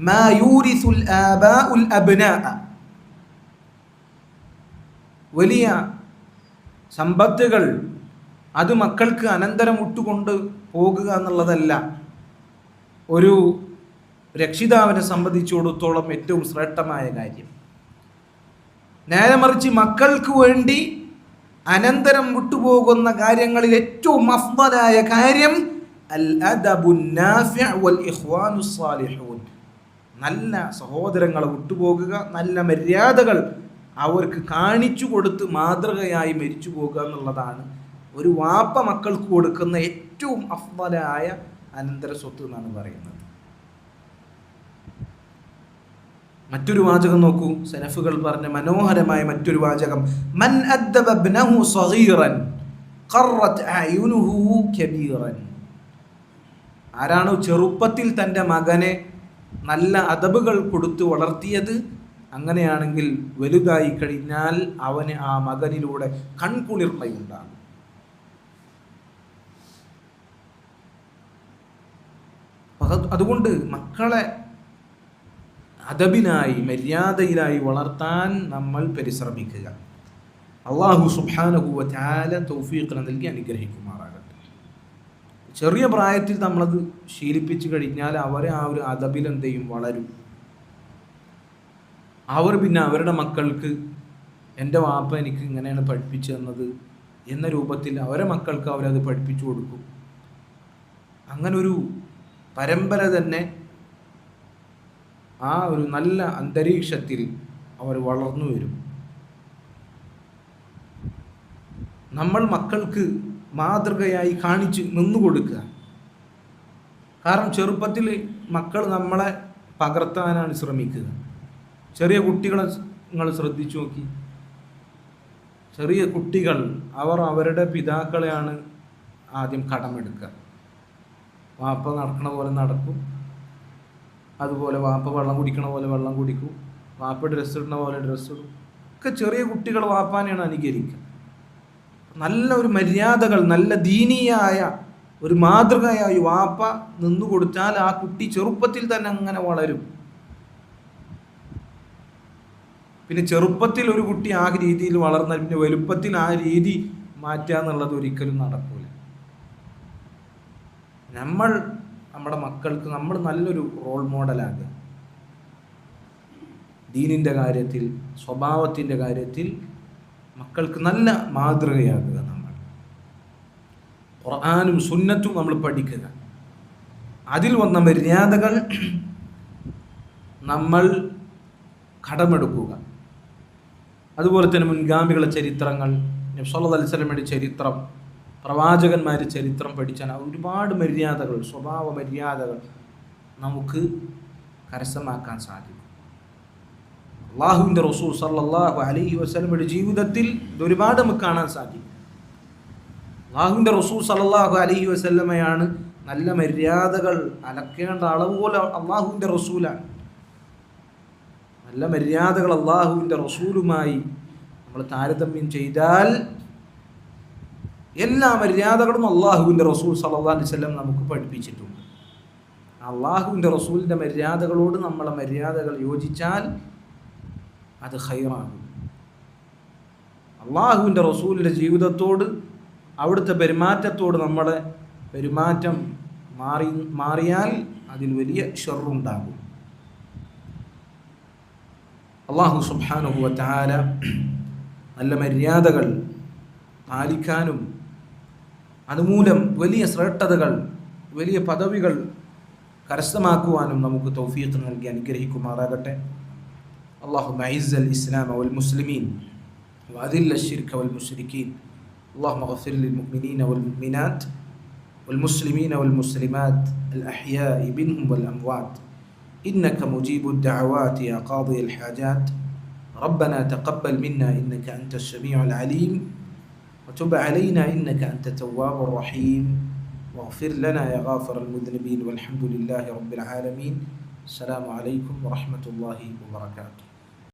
മാ യൂരിസുൽ ആബാഉൽ അബ്നാഅ. വലിയ സമ്പത്തുകൾ അത് മക്കൾക്ക് അനന്തരം വിട്ടുകൊണ്ട് പോകുക എന്നുള്ളതല്ല ഒരു രക്ഷിതാവിനെ സംബന്ധിച്ചിടത്തോളം ഏറ്റവും ശ്രേഷ്ഠമായ കാര്യം. നേരെ മറിച്ച് മക്കൾക്ക് വേണ്ടി അനന്തരം വിട്ടുപോകുന്ന കാര്യങ്ങളിൽ ഏറ്റവും അഫ്ദലായ കാര്യം അൽ അദബുൻ നാഫിഅ വൽ ഇഖ്വാനുസ് സാലിഹൂൻ. നല്ല സഹോദരങ്ങളെ വിട്ടുപോകുക, നല്ല മര്യാദകൾ അവർക്ക് കാണിച്ചു കൊടുത്ത് മാതൃകയായി മരിച്ചു പോകുക എന്നുള്ളതാണ് ഒരു വാപ്പ മക്കൾക്ക് കൊടുക്കുന്ന ഏറ്റവും അഫ്ദലായ അനന്തര സ്വത്ത് എന്നാണ് പറയുന്നത്. മറ്റൊരു വാചകം നോക്കൂ, സലഫുകൾ പറഞ്ഞ മനോഹരമായ മറ്റൊരു വാചകം, മൻ അദ്ദബ ഇബ്നഹു സഗീറൻ ഖറത് അയുനുഹു കബീറൻ. ആരാണോ ചെറുപ്പത്തിൽ തൻ്റെ മകനെ നല്ല അദബുകൾ കൊടുത്ത് വളർത്തിയത്, അങ്ങനെയാണെങ്കിൽ വലുതായി കഴിഞ്ഞാൽ അവന് ആ മകനിലൂടെ കൺകുളിർമയുണ്ടാകും. അതുകൊണ്ട് മക്കളെ അദബിനായി മര്യാദയിലായി വളർത്താൻ നമ്മൾ പരിശ്രമിക്കുക. അല്ലാഹു സുബ്ഹാനഹു വ തആല തൗഫീഖ് നൽകി അനുഗ്രഹിക്കുമാറാകട്ടെ. ചെറിയ പ്രായത്തിൽ നമ്മളത് ശീലിപ്പിച്ചു കഴിഞ്ഞാൽ അവരെ ആ ഒരു അദബിൽ എന്ത് ചെയ്യും, വളരും. അവർ പിന്നെ അവരുടെ മക്കൾക്ക് എൻ്റെ വാപ്പ എനിക്ക് ഇങ്ങനെയാണ് പഠിപ്പിച്ചു തന്നത് എന്ന രൂപത്തിൽ അവരെ മക്കൾക്ക് അവരത് പഠിപ്പിച്ചു കൊടുക്കും. അങ്ങനൊരു പരമ്പര തന്നെ ആ ഒരു നല്ല അന്തരീക്ഷത്തിൽ അവർ വളർന്നു വരും. നമ്മൾ മക്കൾക്ക് മാതൃകയായി കാണിച്ച് നിന്നു കൊടുക്കുക. കാരണം ചെറുപ്പത്തിൽ മക്കൾ നമ്മളെ പകർത്താനാണ് ശ്രമിക്കുക. ചെറിയ കുട്ടികളെ നിങ്ങൾ ശ്രദ്ധിച്ചു നോക്കി. ചെറിയ കുട്ടികൾ അവർ അവരുടെ പിതാക്കളെയാണ് ആദ്യം കടമെടുക്കുക. വാപ്പ നടക്കണ പോലെ നടക്കും, അതുപോലെ വാപ്പ വെള്ളം കുടിക്കണ പോലെ വെള്ളം കുടിക്കും, വാപ്പ ഡ്രസ്സ് ഇടുന്ന പോലെ ഡ്രസ്സ് ഇടും. ഒക്കെ ചെറിയ കുട്ടികൾ വാപ്പാനെയാണ് അനുകരിക്കുക. നല്ല ഒരു മര്യാദകൾ, നല്ല ദീനീയായ ഒരു മാതൃകയായി വാപ്പ നിന്നു കൊടുത്താൽ ആ കുട്ടി ചെറുപ്പത്തിൽ തന്നെ അങ്ങനെ വളരും. പിന്നെ ചെറുപ്പത്തിൽ ഒരു കുട്ടി ആ രീതിയിൽ വളർന്നാൽ പിന്നെ വലുപ്പത്തിൽ ആ രീതി മാറ്റുക എന്നുള്ളത് ഒരിക്കലും നടക്കൂല. നമ്മൾ നമ്മുടെ മക്കൾക്ക് നമ്മൾ നല്ലൊരു റോൾ മോഡലാകുക. ദീനിൻ്റെ കാര്യത്തിൽ, സ്വഭാവത്തിൻ്റെ കാര്യത്തിൽ മക്കൾക്ക് നല്ല മാതൃകയാകുക. നമ്മൾ ഖുർആനും സുന്നത്തും നമ്മൾ പഠിക്കുക. അതിൽ വന്ന മര്യാദകൾ നമ്മൾ കടമെടുക്കുക. അതുപോലെ തന്നെ മുൻഗാമികളുടെ ചരിത്രങ്ങൾ, നബി സല്ലല്ലാഹു അലൈഹി വസല്ലമയുടെ ചരിത്രം, പ്രവാചകന്മാരുടെ ചരിത്രം പഠിച്ചാൽ ഒരുപാട് മര്യാദകൾ, സ്വഭാവ മര്യാദകൾ നമുക്ക് കരസ്ഥമാക്കാൻ സാധിക്കും. അല്ലാഹുവിൻ്റെ റസൂൽ സല്ലല്ലാഹു അലൈഹി വസല്ലമയുടെ ജീവിതത്തിൽ ഇതൊരുപാട് നമുക്ക് കാണാൻ സാധിക്കും. അല്ലാഹുവിൻ്റെ റസൂൽ സല്ലല്ലാഹു അലൈഹി വസല്ലമയാണ് നല്ല മര്യാദകൾ അലക്കേണ്ട അളവുപോലെ അല്ലാഹുവിൻ്റെ റസൂലാണ്. നല്ല മര്യാദകൾ അല്ലാഹുവിൻ്റെ റസൂലുമായി നമ്മൾ താരതമ്യം ചെയ്താൽ എല്ലാ മര്യാദകളും അല്ലാഹുവിൻ്റെ റസൂൽ സല്ലല്ലാഹു അലൈഹി വസല്ലം നമുക്ക് പഠിപ്പിച്ചിട്ടുണ്ട്. അല്ലാഹുവിൻ്റെ റസൂലിൻ്റെ മര്യാദകളോട് നമ്മളെ മര്യാദകൾ യോജിച്ചാൽ അത് ഖൈറാകും. അല്ലാഹുവിൻ്റെ റസൂലിൻ്റെ ജീവിതത്തോട്, അവിടുത്തെ പെരുമാറ്റത്തോട് നമ്മുടെ പെരുമാറ്റം മാറിയാൽ അതിൽ വലിയ ഷർറുണ്ടാകും. അല്ലാഹു സുബ്ഹാനഹു വ തആല നല്ല മര്യാദകൾ പാലിക്കാനും അതുമൂലം വലിയ ശ്രേഷ്ഠതകൾ, വലിയ പദവികൾ കരസ്ഥമാക്കുവാനും നമുക്ക് തൗഫീഖ് നൽകി അനുഗ്രഹിക്കുമാറാകട്ടെ. اللهم أعز الإسلام والمسلمين وأذل الشرك والمشركين. اللهم اغفر للمؤمنين والمؤمنات والمسلمين والمسلمات الأحياء منهم والأموات إنك مجيب الدعوات يا قاضي الحاجات. ربنا تقبل منا إنك أنت السميع العليم وتب علينا إنك أنت التواب الرحيم واغفر لنا يا غافر المذنبين والحمد لله رب العالمين. السلام عليكم ورحمة الله وبركاته.